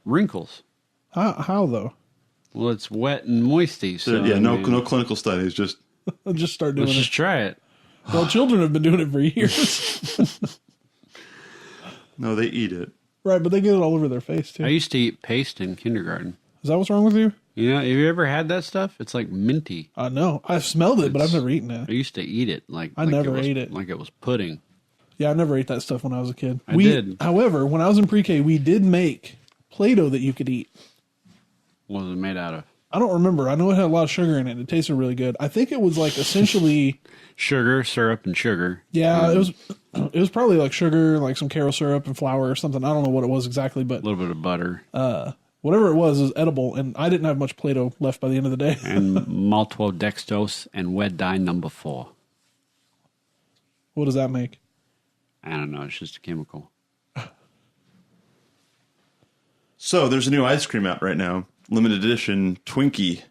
Wrinkles. How though? Well, it's wet and moisty. So yeah, I no mean, clinical studies. Just Just start doing let's it. just try it. Well, children have been doing it for years. no, they eat it. Right, but they get it all over their face too. I used to eat paste in kindergarten. Is that what's wrong with you? You know, have you ever had that stuff? It's like minty. No, I've smelled it, but I've never eaten it. I used to eat it like I like never was, ate it. like it was pudding. Yeah, I never ate that stuff when I was a kid. I did. However, when I was in pre-K, we did make Play-Doh that you could eat. What was it made out of? I don't remember. I know it had a lot of sugar in it. It tasted really good. I think it was like essentially Sugar, syrup, and sugar. yeah. It was probably like sugar, like some carob syrup and flour or something. I don't know what it was exactly, but A little bit of butter. whatever it was edible. And I didn't have much Play-Doh left by the end of the day. And maltodextrose and wet dye number 4. What does that make? I don't know. It's just a chemical. So there's a new ice cream out right now, limited edition Twinkie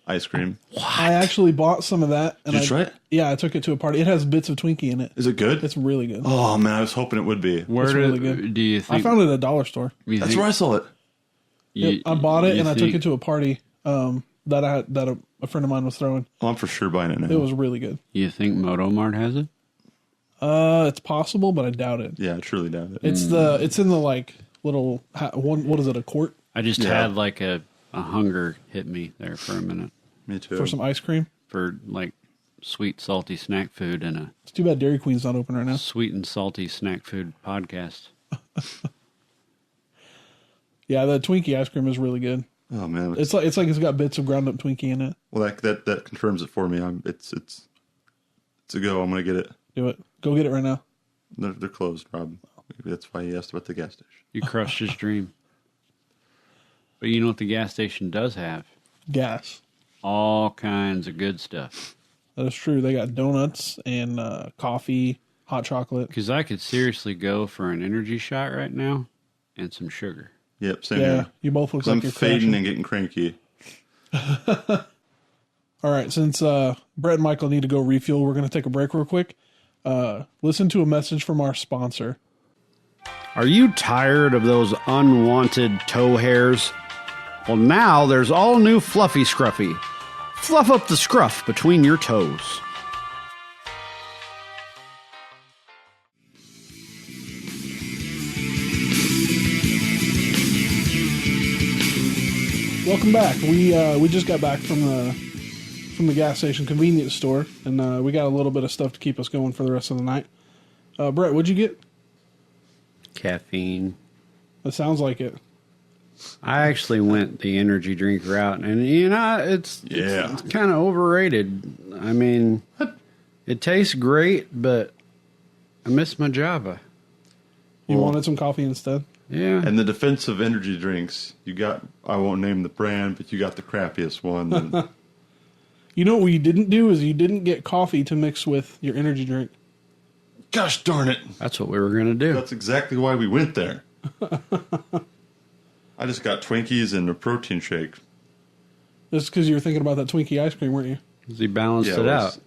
ice cream. I actually bought some of that. And Did you try it? Yeah, I took it to a party. It has bits of Twinkie in it. Is it good? It's really good. Oh man, I was hoping it would be. Where really good. do you think? I found it at a dollar store. That's where I saw it. You, I bought it you and I took think- it to a party that a friend of mine was throwing. Oh, I'm for sure buying it now. It was really good. You think Moto Mart has it? It's possible, but I doubt it. Yeah, I truly doubt it. It's in the like little one. What is it? A quart I just Yeah. had like a hunger hit me there for a minute Me too. for some ice cream. for like sweet, salty snack food and a It's too bad Dairy Queen's not open right now. sweet and salty snack food podcast. Yeah, the Twinkie ice cream is really good. Oh man, It's like it's got bits of ground up Twinkie in it. well that confirms it for me. It's a go. I'm gonna get it. Do it. Go get it right now. They're closed, Rob. Maybe that's why he asked about the gas station. You crushed his dream. But you know what the gas station does have? Gas. All kinds of good stuff. That is true. They got donuts and coffee, hot chocolate. Because I could seriously go for an energy shot right now and some sugar. Yep, same Yeah, here. you both look 'Cause I'm like you're fading crashing. and getting cranky. All right, since Brett and Michael need to go refuel, we're going to take a break real quick. Listen to a message from our sponsor. Are you tired of those unwanted toe hairs? Well, now there's all new Fluffy Scruffy. Fluff up the scruff between your toes. Welcome back. We just got back from the gas station convenience store, and we got a little bit of stuff to keep us going for the rest of the night. Brett, what'd you get? Caffeine. That sounds like it. I actually went the energy drink route, and you know, it's kind of overrated. I mean, it tastes great, but I miss my Java. You wanted some coffee instead? Yeah. And the defense of energy drinks, you got, I won't name the brand, but you got the crappiest one. And You know what you didn't do is you didn't get coffee to mix with your energy drink. gosh darn it. That's what we were going to do. That's exactly why we went there. I just got Twinkies and a protein shake. Just because you were thinking about that Twinkie ice cream, weren't you? He balanced Yeah, it it was- out.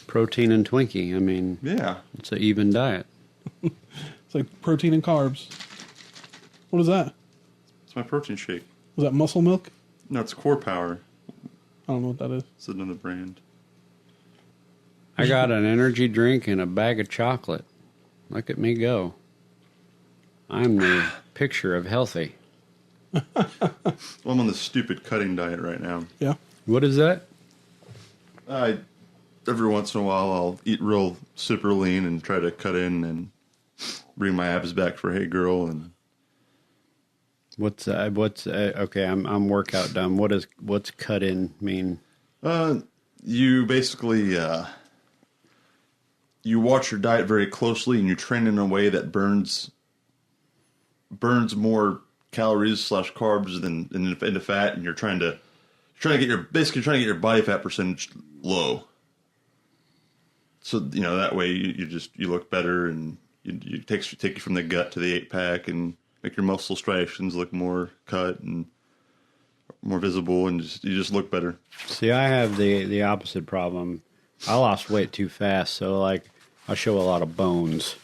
Protein and Twinkie. I mean, Yeah. it's an even diet. It's like protein and carbs. What is that? It's my protein shake. Was that muscle milk? No, it's Core Power. I don't know what that is. It's another brand. I got an energy drink and a bag of chocolate. Look at me go. I'm the picture of healthy. Well, I'm on this stupid cutting diet right now. Yeah. What is that? Every once in a while, I'll eat real super lean and try to cut in and bring my abs back for Hey Girl. And What's okay? I'm workout dumb. What's cut in mean? you basically you watch your diet very closely and you train in a way that burns more calories / carbs than into fat, and you're trying to get your body fat percentage low. So that way you look better, and you take you from the gut to the 8-pack and make your muscle striations look more cut and more visible, and you just look better. See, I have the opposite problem. I lost weight too fast, so like I show a lot of bones.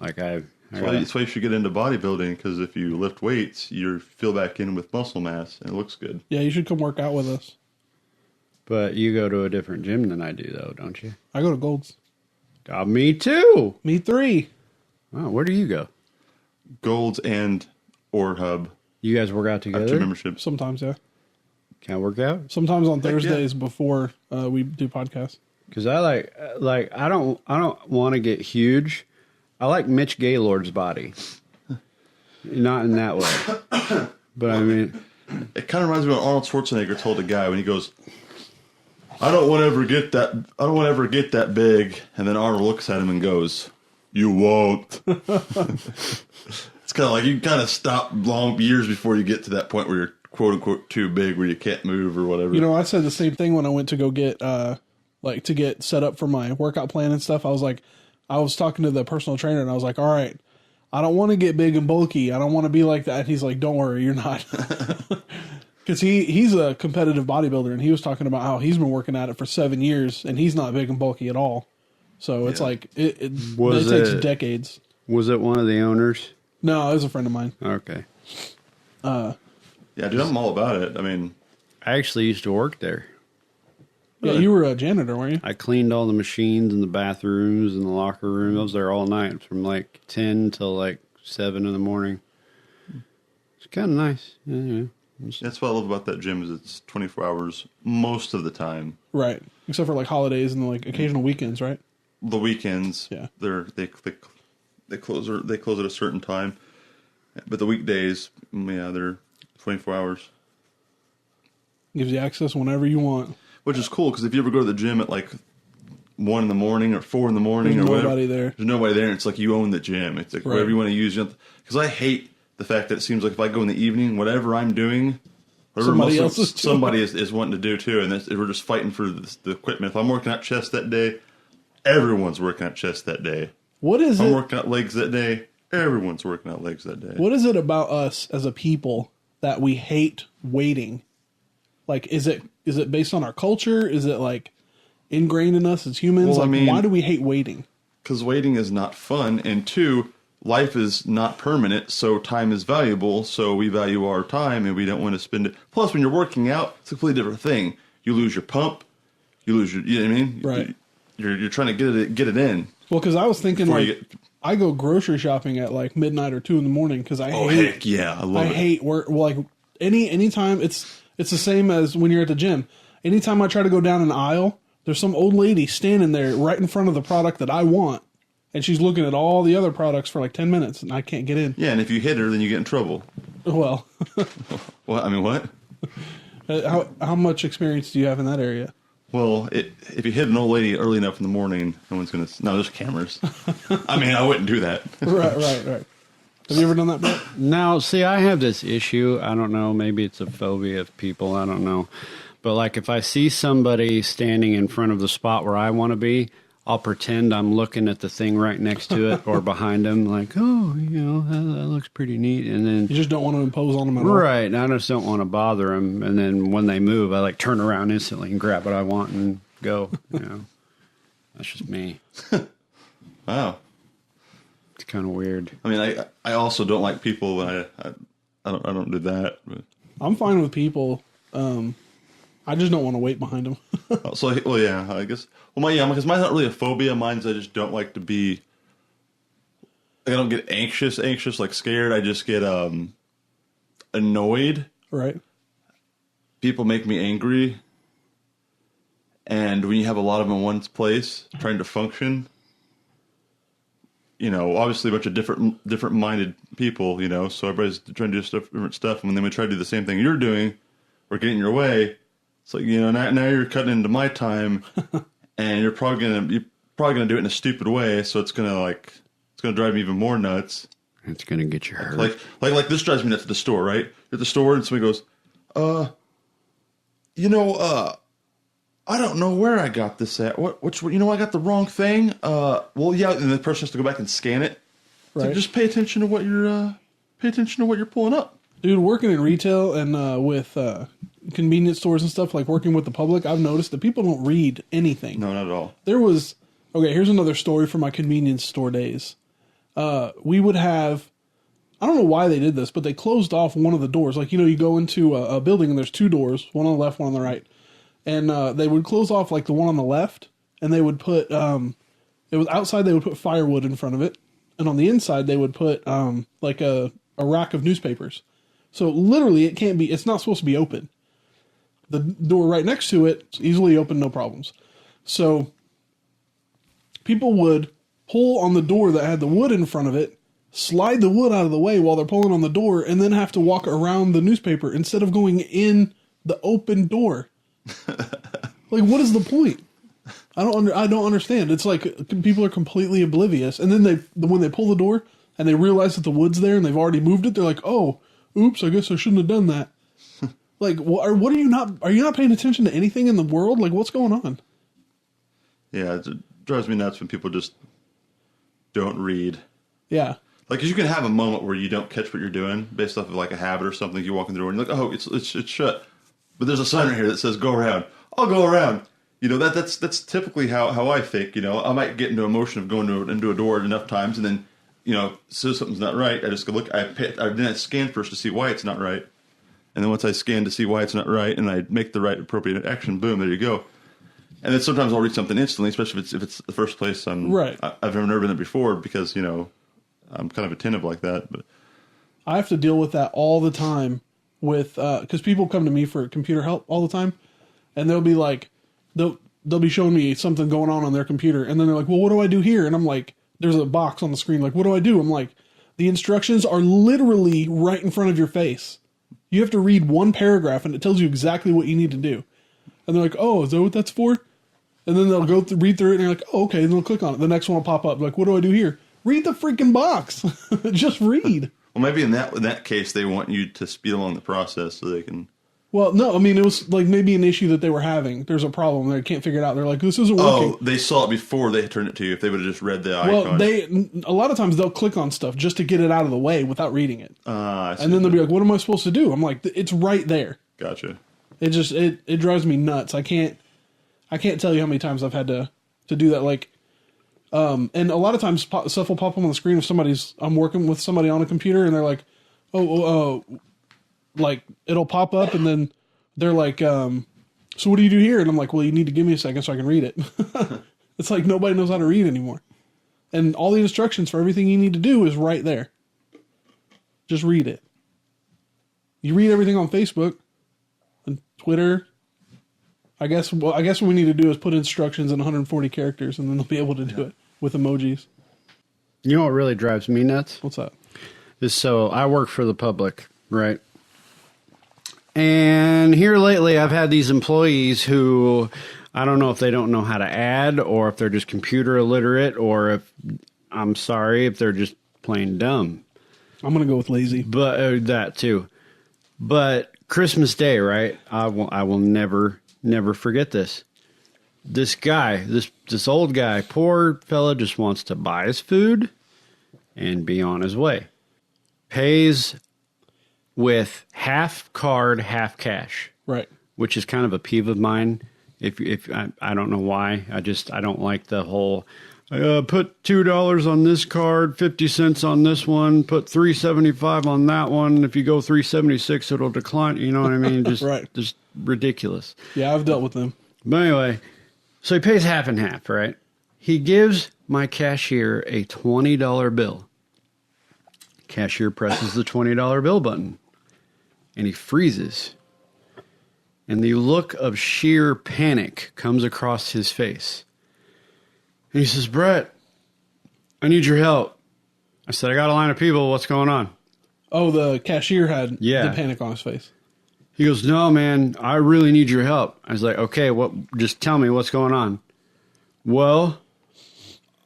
Like That's why you should get into bodybuilding, because if you lift weights, you fill back in with muscle mass, and it looks good. Yeah, you should come work out with us. But you go to a different gym than I do, though, don't you? I go to Gold's. Me too. Me 3. Oh, where do you go? Gold's and or Hub. You guys work out I have 2 together? memberships. Sometimes, yeah. Can I work out? Sometimes on Heck yeah. Thursdays before we do podcasts. Because I like I don't want to get huge. I like Mitch Gaylord's body. Not in that way. But I mean, It kind of reminds me of what Arnold Schwarzenegger told a guy when he goes, I don't want to ever get that. I don't want to ever get that big. And then Arnold looks at him and goes, "You won't." It's kind of like you kind of stop long years before you get to that point where you're quote unquote too big, where you can't move or whatever. You know, I said the same thing when I went to go get to get set up for my workout plan and stuff. I was talking to the personal trainer and I was like, all right, I don't want to get big and bulky. I don't want to be like that. And he's like, don't worry, you're not. Because he's a competitive bodybuilder, and he was talking about how he's been working at it for 7 years, and he's not big and bulky at all. So it's like it takes decades. Was it one of the owners? No, it was a friend of mine. Okay. Yeah, dude, I'm all about it. I mean, I actually used to work there. Yeah, you were a janitor, weren't you? I cleaned all the machines in the bathrooms and the locker room. I was there all night from like 10 till like 7 in the morning. It's kind of nice. Yeah. that's what I love about that gym is it's 24 hours most of the time. Right. Except for like holidays and like occasional weekends, right? The weekends, yeah, they close at a certain time, but the weekdays, yeah, they're 24 hours. Gives you access whenever you want. Which is cool because if you ever go to the gym at like 1 in the morning or 4 in the morning There's or whatever, nobody there. There's nobody there. And it's like you own the gym. It's like right. whatever you want to use. Because I hate the fact that it seems like if I go in the evening, whatever I'm doing, somebody else is doing. Somebody is wanting to do too, and we're just fighting for the equipment. If I'm working out chest that day, everyone's working out chest that day. What is if it? I'm working out legs that day. Everyone's working out legs that day. What is it about us as a people that we hate waiting? Like, is it based on our culture? Is it like ingrained in us as humans? Well, like, I mean, why do we hate waiting? Because waiting is not fun, and 2, life is not permanent, so time is valuable, so we value our time, and we don't want to spend it. Plus, when you're working out, it's a completely different thing. You lose your pump, you know what I mean? Right. You're trying to get it in. Well, because I was thinking, like, I go grocery shopping at, like, midnight or 2 in the morning, because I hate... heck yeah, I love it. I hate work. Well, like, anytime, it's the same as when you're at the gym. Anytime I try to go down an aisle, there's some old lady standing there right in front of the product that I want. And she's looking at all the other products for like 10 minutes, and I can't get in. Yeah, and if you hit her, then you get in trouble. Well. What? I mean, what? How much experience do you have in that area? Well, if you hit an old lady early enough in the morning, no one's going to... No, there's cameras. I mean, I wouldn't do that. Right. Have you ever done that, Brett? Now, see, I have this issue. I don't know. Maybe it's a phobia of people. I don't know. But, like, if I see somebody standing in front of the spot where I want to be, I'll pretend I'm looking at the thing right next to it or behind them, like, oh, that looks pretty neat. And then you just don't want to impose on them at all. Right. And I just don't want to bother them. And then when they move, I like turn around instantly and grab what I want and go. That's just me. Wow. It's kind of weird. I mean, I also don't like people when I don't do that. But. I'm fine with people. I just don't want to wait behind them. Well, yeah, I guess. Well, because mine's not really a phobia. Mine's I just don't like to be. I don't get anxious, like scared. I just get annoyed. Right. People make me angry, and when you have a lot of them in one place trying to function, obviously a bunch of different minded people, so everybody's trying to do different stuff, and then we try to do the same thing you're doing, or get in your way. It's like, now you're cutting into my time, and you're probably gonna do it in a stupid way, so it's gonna drive me even more nuts. It's gonna get you hurt. Like this drives me nuts at the store, right? You're at the store, and somebody goes, I don't know where I got this at. I got the wrong thing. Well, yeah, and the person has to go back and scan it. Right. So just pay attention to what you're pulling up. Dude, working in retail and with convenience stores and stuff, like working with the public, I've noticed that people don't read anything. No, not at all. Here's another story from my convenience store days. We would have, I don't know why they did this, but they closed off one of the doors. Like, you go into a building and there's 2 doors, one on the left, one on the right. And they would close off like the one on the left, and they would put, it was outside, they would put firewood in front of it. And on the inside, they would put like a rack of newspapers. So literally, it's not supposed to be open. The door right next to it is easily open, no problems. So people would pull on the door that had the wood in front of it, slide the wood out of the way while they're pulling on the door, and then have to walk around the newspaper instead of going in the open door. Like, what is the point? I don't understand. It's like people are completely oblivious, and then when they pull the door and they realize that the wood's there and they've already moved it, they're like, "Oh, oops, I guess I shouldn't have done that." Like, what are you not paying attention to anything in the world? Like, what's going on? Yeah, it drives me nuts when people just don't read. Yeah. Like, 'cause you can have a moment where you don't catch what you're doing based off of like a habit or something. You walk in the door and you're like, "Oh, it's shut," but there's a sign right here that says "Go around." I'll go around. You know, that's typically how I think. You know, I might get into emotion of going into a door enough times, and then, you know, so something's not right. I just go look. Then I scan first to see why it's not right, and then once I scan to see why it's not right, and I make the right appropriate action, boom, there you go. And then sometimes I'll read something instantly, especially if it's the first place I've never been there before, because, you know, I'm kind of attentive like that. But I have to deal with that all the time with because people come to me for computer help all the time, and they'll be like, they'll be showing me something going on their computer, and then they're like, "Well, what do I do here?" And I'm like, "There's a box on the screen. Like, what do I do?" I'm like, "The instructions are literally right in front of your face. You have to read one paragraph, and it tells you exactly what you need to do." And they're like, "Oh, is that what that's for?" And then they'll read through it, and they're like, "Oh, okay." And they'll click on it. The next one will pop up. Like, what do I do here? Read the freaking box. Just read. Well, maybe in that case, they want you to speed along the process so they can. Well, no, I mean, it was like maybe an issue that they were having. There's a problem. They can't figure it out. They're like, "This isn't working." Oh, they saw it before they turned it to you. If they would have just read the icon. Well, a lot of times they'll click on stuff just to get it out of the way without reading it. And then they'll be like, "What am I supposed to do?" I'm like, "It's right there." Gotcha. It just it drives me nuts. I can't tell you how many times I've had to do that. Like, and a lot of times stuff will pop up on the screen if I'm working with somebody on a computer, and they're like, "Oh, like it'll pop up," and then they're like, "So what do you do here?" And I'm like, "Well, you need to give me a second so I can read it." It's like nobody knows how to read anymore, and all the instructions for everything you need to do is right there. Just read it. You read everything on Facebook and Twitter. I guess what we need to do is put instructions in 140 characters, and then they'll be able to do it with emojis. You know what really drives me nuts? What's that? Is so I work for the public, right? And here lately, I've had these employees who, I don't know if they don't know how to add, or if they're just computer illiterate, or if they're just plain dumb. I'm gonna go with lazy, but that too. But Christmas Day, right? I will never forget this. This guy, this old guy, poor fella, just wants to buy his food and be on his way. Pays with half card, half cash. right? Which is kind of a peeve of mine. If I don't know why. I don't like the whole put $2 on this card, 50 cents on this one, put $3.75 on that one. If you go $3.76, it'll decline. You know what I mean? Just Right. Just ridiculous. Yeah, I've dealt with them. But anyway, so he pays half and half, right? He gives my cashier a $20 bill. Cashier presses the $20 bill button, and he freezes. And the look of sheer panic comes across his face. And he says, "Brett, I need your help." I said, "I got a line of people. What's going on?" Oh, the cashier had Yeah. the panic on his face. He goes, "No, man, I really need your help." I was like, "Okay, just tell me what's going on." "Well,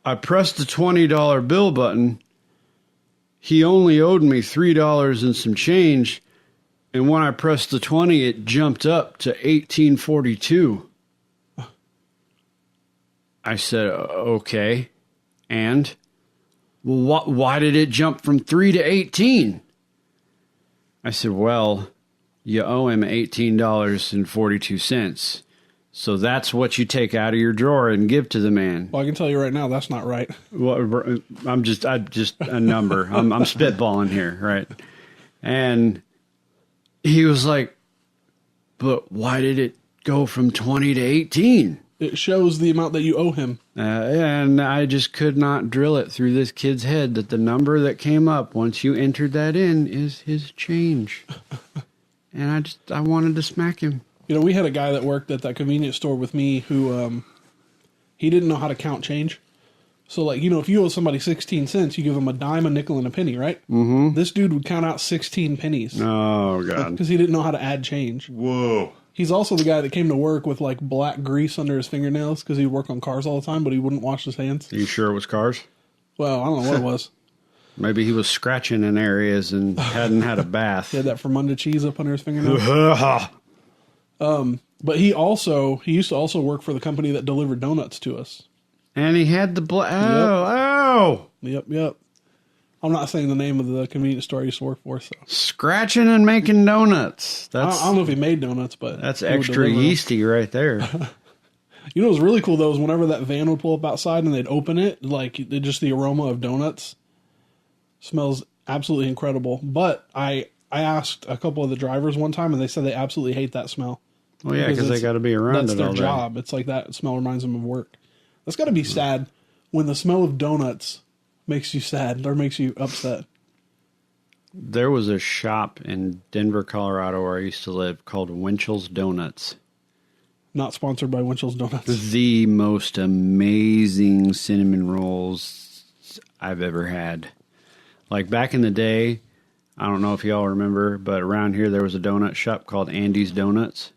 I pressed the $20 bill button. He only owed me $3 and some change. And when I pressed the 20, it jumped up to 1842. I said, "Okay. And?" "Well, why did it jump from 3 to 18? I said, "Well, you owe him $18.42. So that's what you take out of your drawer and give to the man." Well, I can tell you right now, that's not right. Well, I'm just a number. I'm spitballing here, right? And he was like, "But why did it go from 20 to 18? It shows the amount that you owe him. And I just could not drill it through this kid's head that the number that came up once you entered that in is his change. And I wanted to smack him. You know, we had a guy that worked at that convenience store with me who he didn't know how to count change. So, like, if you owe somebody 16 cents, you give them a dime, a nickel, and a penny, right? Mm-hmm. This dude would count out 16 pennies. Oh, God. Because he didn't know how to add change. Whoa. He's also the guy that came to work with, like, black grease under his fingernails because he'd work on cars all the time, but he wouldn't wash his hands. Are you sure it was cars? Well, I don't know what it was. Maybe he was scratching in areas and hadn't had a bath. He had that Fermunda cheese up under his fingernails. But he used to also work for the company that delivered donuts to us. And he had the Yep. I'm not saying the name of the convenience store I used to work for. So scratching and making donuts. I don't know if he made donuts, but that's he would extra deliver them. yeasty right there. You know what was really cool though is whenever that van would pull up outside and they'd open it, like just the aroma of donuts smells absolutely incredible. But I asked a couple of the drivers one time and they said they absolutely hate that smell. Well, yeah, because they got to be around That's it their all day. job. It's like that smell reminds them of work. That's got to be sad when the smell of donuts makes you sad or makes you upset. There was a shop in Denver, Colorado, where I used to live called Winchell's Donuts. Not sponsored by Winchell's Donuts. The most amazing cinnamon rolls I've ever had. Like back in the day, I don't know if y'all remember, but around here there was a donut shop called Andy's Donuts.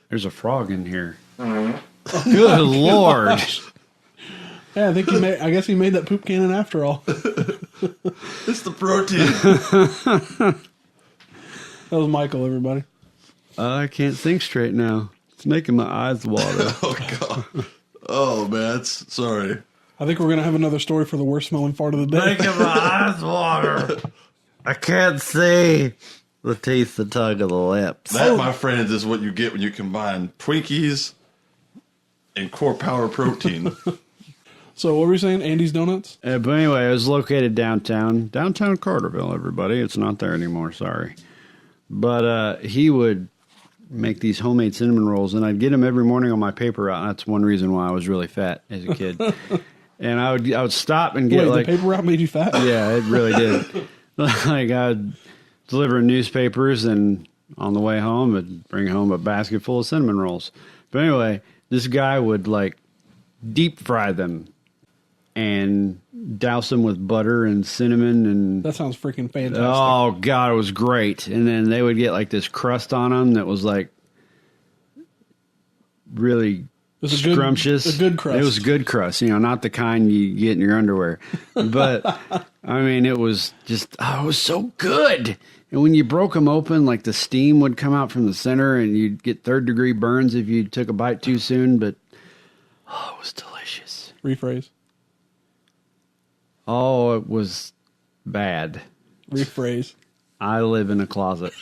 There's a frog in here. Good Lord. Yeah, I guess he made that poop cannon after all. It's the protein. That was Michael, everybody. I can't think straight now. It's making my eyes water. Oh, God. Oh, man. Sorry. I think we're going to have another story for the worst smelling fart of the day. Making my eyes water. I can't see the teeth, the tongue, of the lips. That, my friends, is what you get when you combine Twinkies and core power protein. So what were you saying? Andy's Donuts? But anyway, it was located downtown Carterville, everybody. It's not there anymore, sorry. But he would make these homemade cinnamon rolls, and I'd get them every morning on my paper route. That's one reason why I was really fat as a kid. And I would stop and get the paper route made you fat? Yeah, it really did. Like I'd deliver newspapers, and on the way home, I'd bring home a basket full of cinnamon rolls. But anyway, this guy would like deep fry them and douse them with butter and cinnamon, and That sounds freaking fantastic. oh God, it was great. And then they would get like this crust on them that was like really was a scrumptious. a good crust. It was good crust, not the kind you get in your underwear. But I mean, it was just it was so good. And when you broke them open, like the steam would come out from the center, and you'd get third-degree burns if you took a bite too soon. But it was delicious. Rephrase. Oh, it was bad. Rephrase. I live in a closet.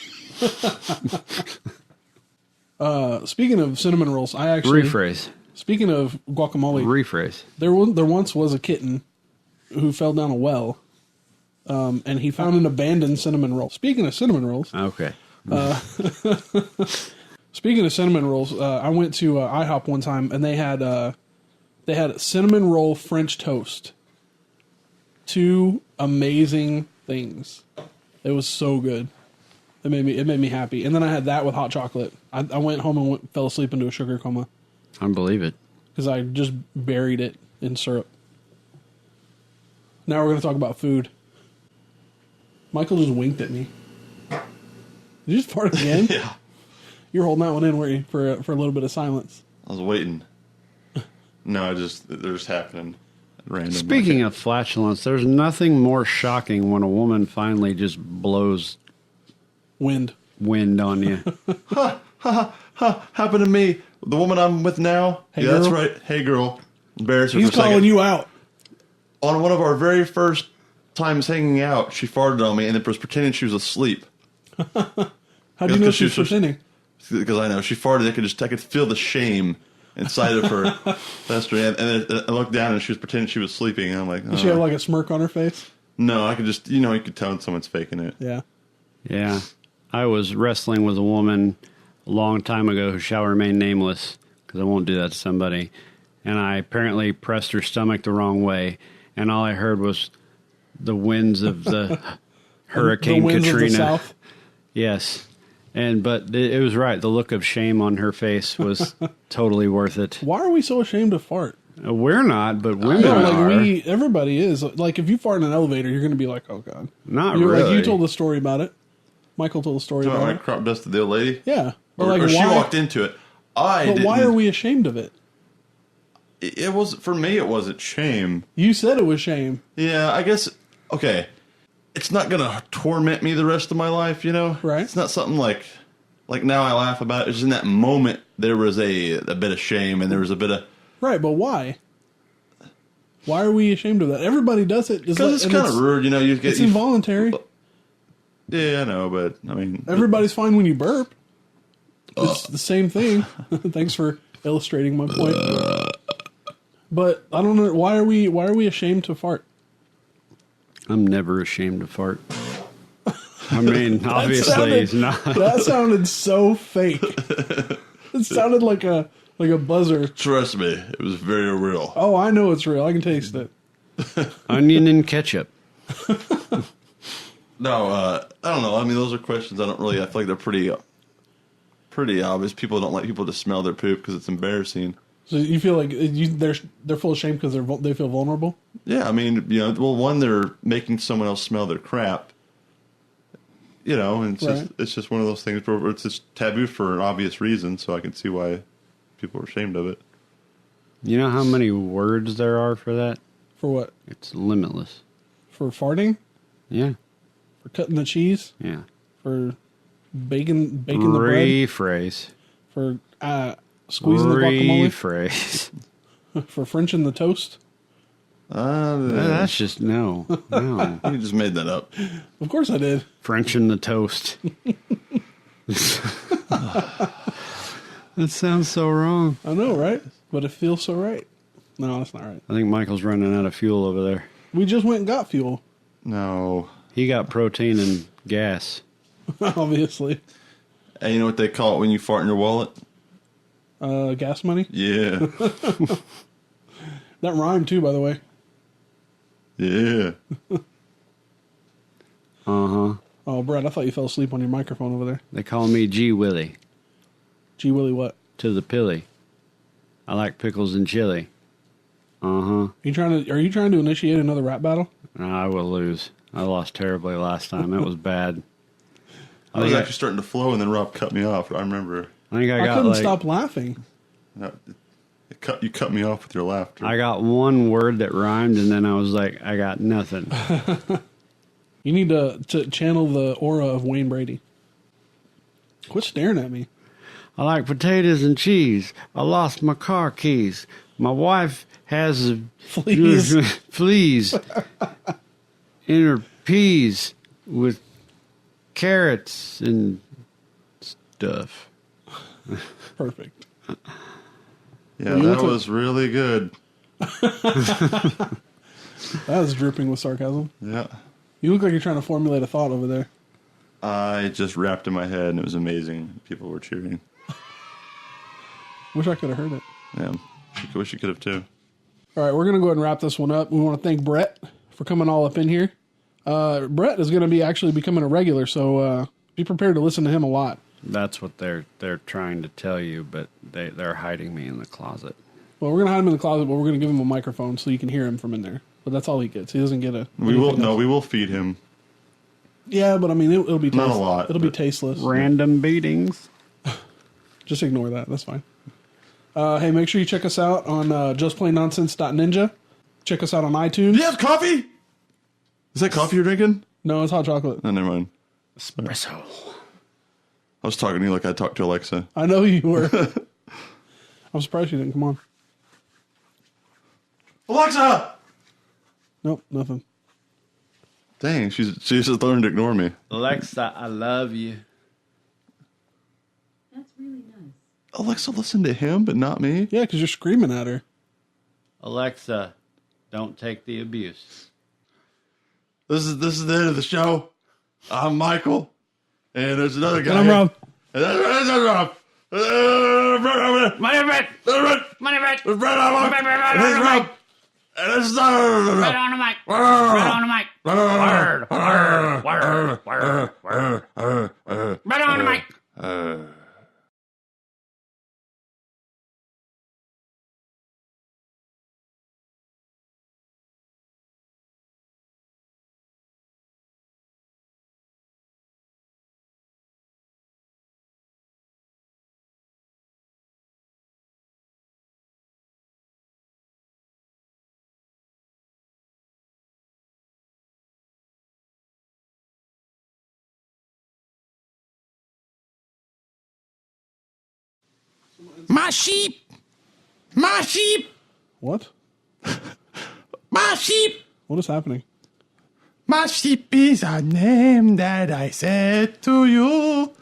Speaking of cinnamon rolls, I actually... Rephrase. Speaking of guacamole... Rephrase. There once was a kitten who fell down a well, and he found an abandoned cinnamon roll. Speaking of cinnamon rolls... Okay. Speaking of cinnamon rolls, I went to IHOP one time, and they had cinnamon roll French toast. 2 amazing things. It was so good. It made me happy. And then I had that with hot chocolate. I went home and fell asleep into a sugar coma I believe it. because I just buried it in syrup. Now we're going to talk about food. Michael just winked at me. Did you just fart again? Yeah. You're holding that one in, were you, for a little bit of silence? I was waiting. No, they're just happening at random. Speaking of flatulence, there's nothing more shocking when a woman finally just blows Wind. wind on you. Happened to me. The woman I'm with now. Hey, yeah, that's girl. right. Hey, girl. Embarrass her He's for a second. calling you out. On one of our very first times hanging out, she farted on me and then was pretending she was asleep. How do you know she's pretending? Because I know she farted. I could feel the shame inside of her. That's right. And then I looked down and she was pretending she was sleeping. And I'm like, Did she have like a smirk on her face? no, I could just, you could tell when someone's faking it. Yeah. Yeah. I was wrestling with a woman a long time ago who shall remain nameless because I won't do that to somebody. And I apparently pressed her stomach the wrong way. And all I heard was the winds of the Hurricane the winds Katrina. Of the South. Yes. But it was right. The look of shame on her face was totally worth it. Why are we so ashamed to fart? We're not, but women No, are. like everybody is. Like if you fart in an elevator, you're going to be like, oh god. Not You're really. like you told the story about it. Michael told the story So about I it. crop dusted the old lady? Yeah, but Or like she why? walked into it. But why are we ashamed of it? It was, for me, it wasn't shame. You said it was shame, Yeah, I guess, okay. It's not going to torment me the rest of my life, you know? Right. It's not something like now I laugh about it. It's just in that moment, there was a bit of shame and there was a bit of... right? But why? Why are we ashamed of that? Everybody does it. Because it's kind of rude, you know? It's involuntary. Yeah, I know, but, I mean... Everybody's fine when you burp. It's the same thing. Thanks for illustrating my point. But I don't know, why are we ashamed to fart? I'm never ashamed to fart. I mean, obviously sounded- it's not. That sounded so fake. It sounded like a buzzer. Trust me, it was very real. Oh, I know it's real. I can taste it. Onion and ketchup. No, I don't know. I mean, those are questions I feel like they're pretty obvious. People don't like people to smell their poop because it's embarrassing. So you feel like they're full of shame because they feel vulnerable? Yeah, I mean, you know, well, one, they're making someone else smell their crap. You know, and it's just one of those things where it's just taboo for an obvious reason, so I can see why people are ashamed of it. You know how many words there are for that? For what? It's limitless. For farting? Yeah. For cutting the cheese? Yeah. For baking the bread? Rephrase. For squeezing the guacamole? Rephrase. For Frenching the toast? That's just no. You just made that up. Of course I did. French in the toast. That sounds so wrong. I know, right? But it feels so right. No, that's not right. I think Michael's running out of fuel over there. We just went and got fuel, No. He got protein and gas. obviously. And you know what they call it when you fart in your wallet? Gas money? Yeah. That rhymed too, by the way. Yeah. Uh-huh. Oh, Brett, I thought you fell asleep on your microphone over there. They call me G Willie Gee Willie, what? to the pilly. I like pickles and chili. Uh-huh. Are you trying to initiate another rap battle? No, I will lose. I lost terribly last time. That was bad. I was actually starting to flow, and then Rob cut me off. I remember. I think I got couldn't like, stop laughing. You cut me off with your laughter. I got one word that rhymed, and then I was like, I got nothing. You need to channel the aura of Wayne Brady. Quit staring at me. I like potatoes and cheese. I lost my car keys. My wife has Fleas. fleas in her peas with carrots and stuff. Perfect. Yeah, that was really good. That is dripping with sarcasm. Yeah. You look like you're trying to formulate a thought over there. I just rapped in my head, and it was amazing. People were cheering. Wish I could have heard it. Yeah. Wish you could have, too. All right, we're going to go ahead and wrap this one up. We want to thank Brett for coming all up in here. Brett is going to be actually becoming a regular, so be prepared to listen to him a lot. That's what they're trying to tell you, but they're hiding me in the closet. Well, we're going to hide him in the closet, but we're going to give him a microphone so you can hear him from in there. But that's all he gets. He doesn't get a... We will feed him. Yeah, but I mean, it'll be Not a lot, It'll be but- tasteless. Random beatings. Just ignore that. That's fine. Hey, make sure you check us out on justplainnonsense.ninja. Check us out on iTunes. Do you have coffee? Is that coffee you're drinking? No, it's hot chocolate. No, never mind. Espresso. I was talking to you like I talked to Alexa. I know you were. I'm surprised you didn't come on. Alexa! Nope, nothing. Dang, she's just learned to ignore me. Alexa, I love you. That's really nice. Alexa, listen to him, but not me. Yeah, because you're screaming at her. Alexa, don't take the abuse. This is the end of the show. I'm Michael, and there's another guy. And I'm Rob. And there's Rob. Money bet! Money bet! There's Brett on the mic. And there's Rob. And this is Right on the mic! Right on the mic! Word! Word! Word! Right on the mic! My sheep. My sheep. What? My sheep. What is happening? My sheep is a name that I said to you.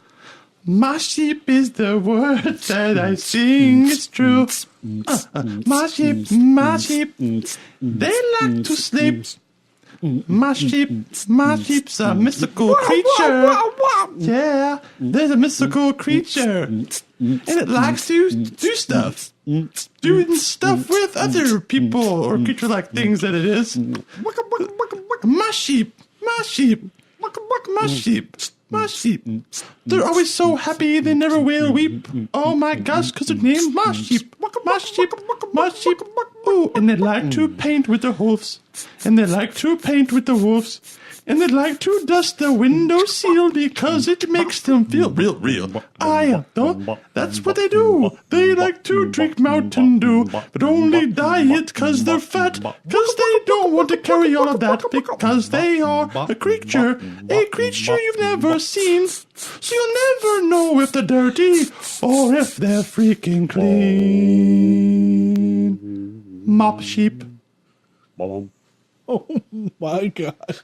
My sheep is the word that I sing. It's true. My sheep, they like to sleep. My sheep's a mystical creature. Yeah, there's a mystical creature. And it likes to do stuff. Doing stuff with other people or creature-like things that it is. My sheep, my sheep, my sheep, my sheep. They're always so happy they never will weep. Oh my gosh, because they're named my sheep, my sheep, my sheep. Ooh, and they like to paint with their hoofs. And they like to paint with the wolves. And they like to dust the window sill because it makes them feel real. I know that's what they do. They like to drink Mountain Dew, but only diet because they're fat. Because they don't want to carry all of that because they are a creature you've never seen. So you'll never know if they're dirty or if they're freaking clean. Mop sheep. Oh my god.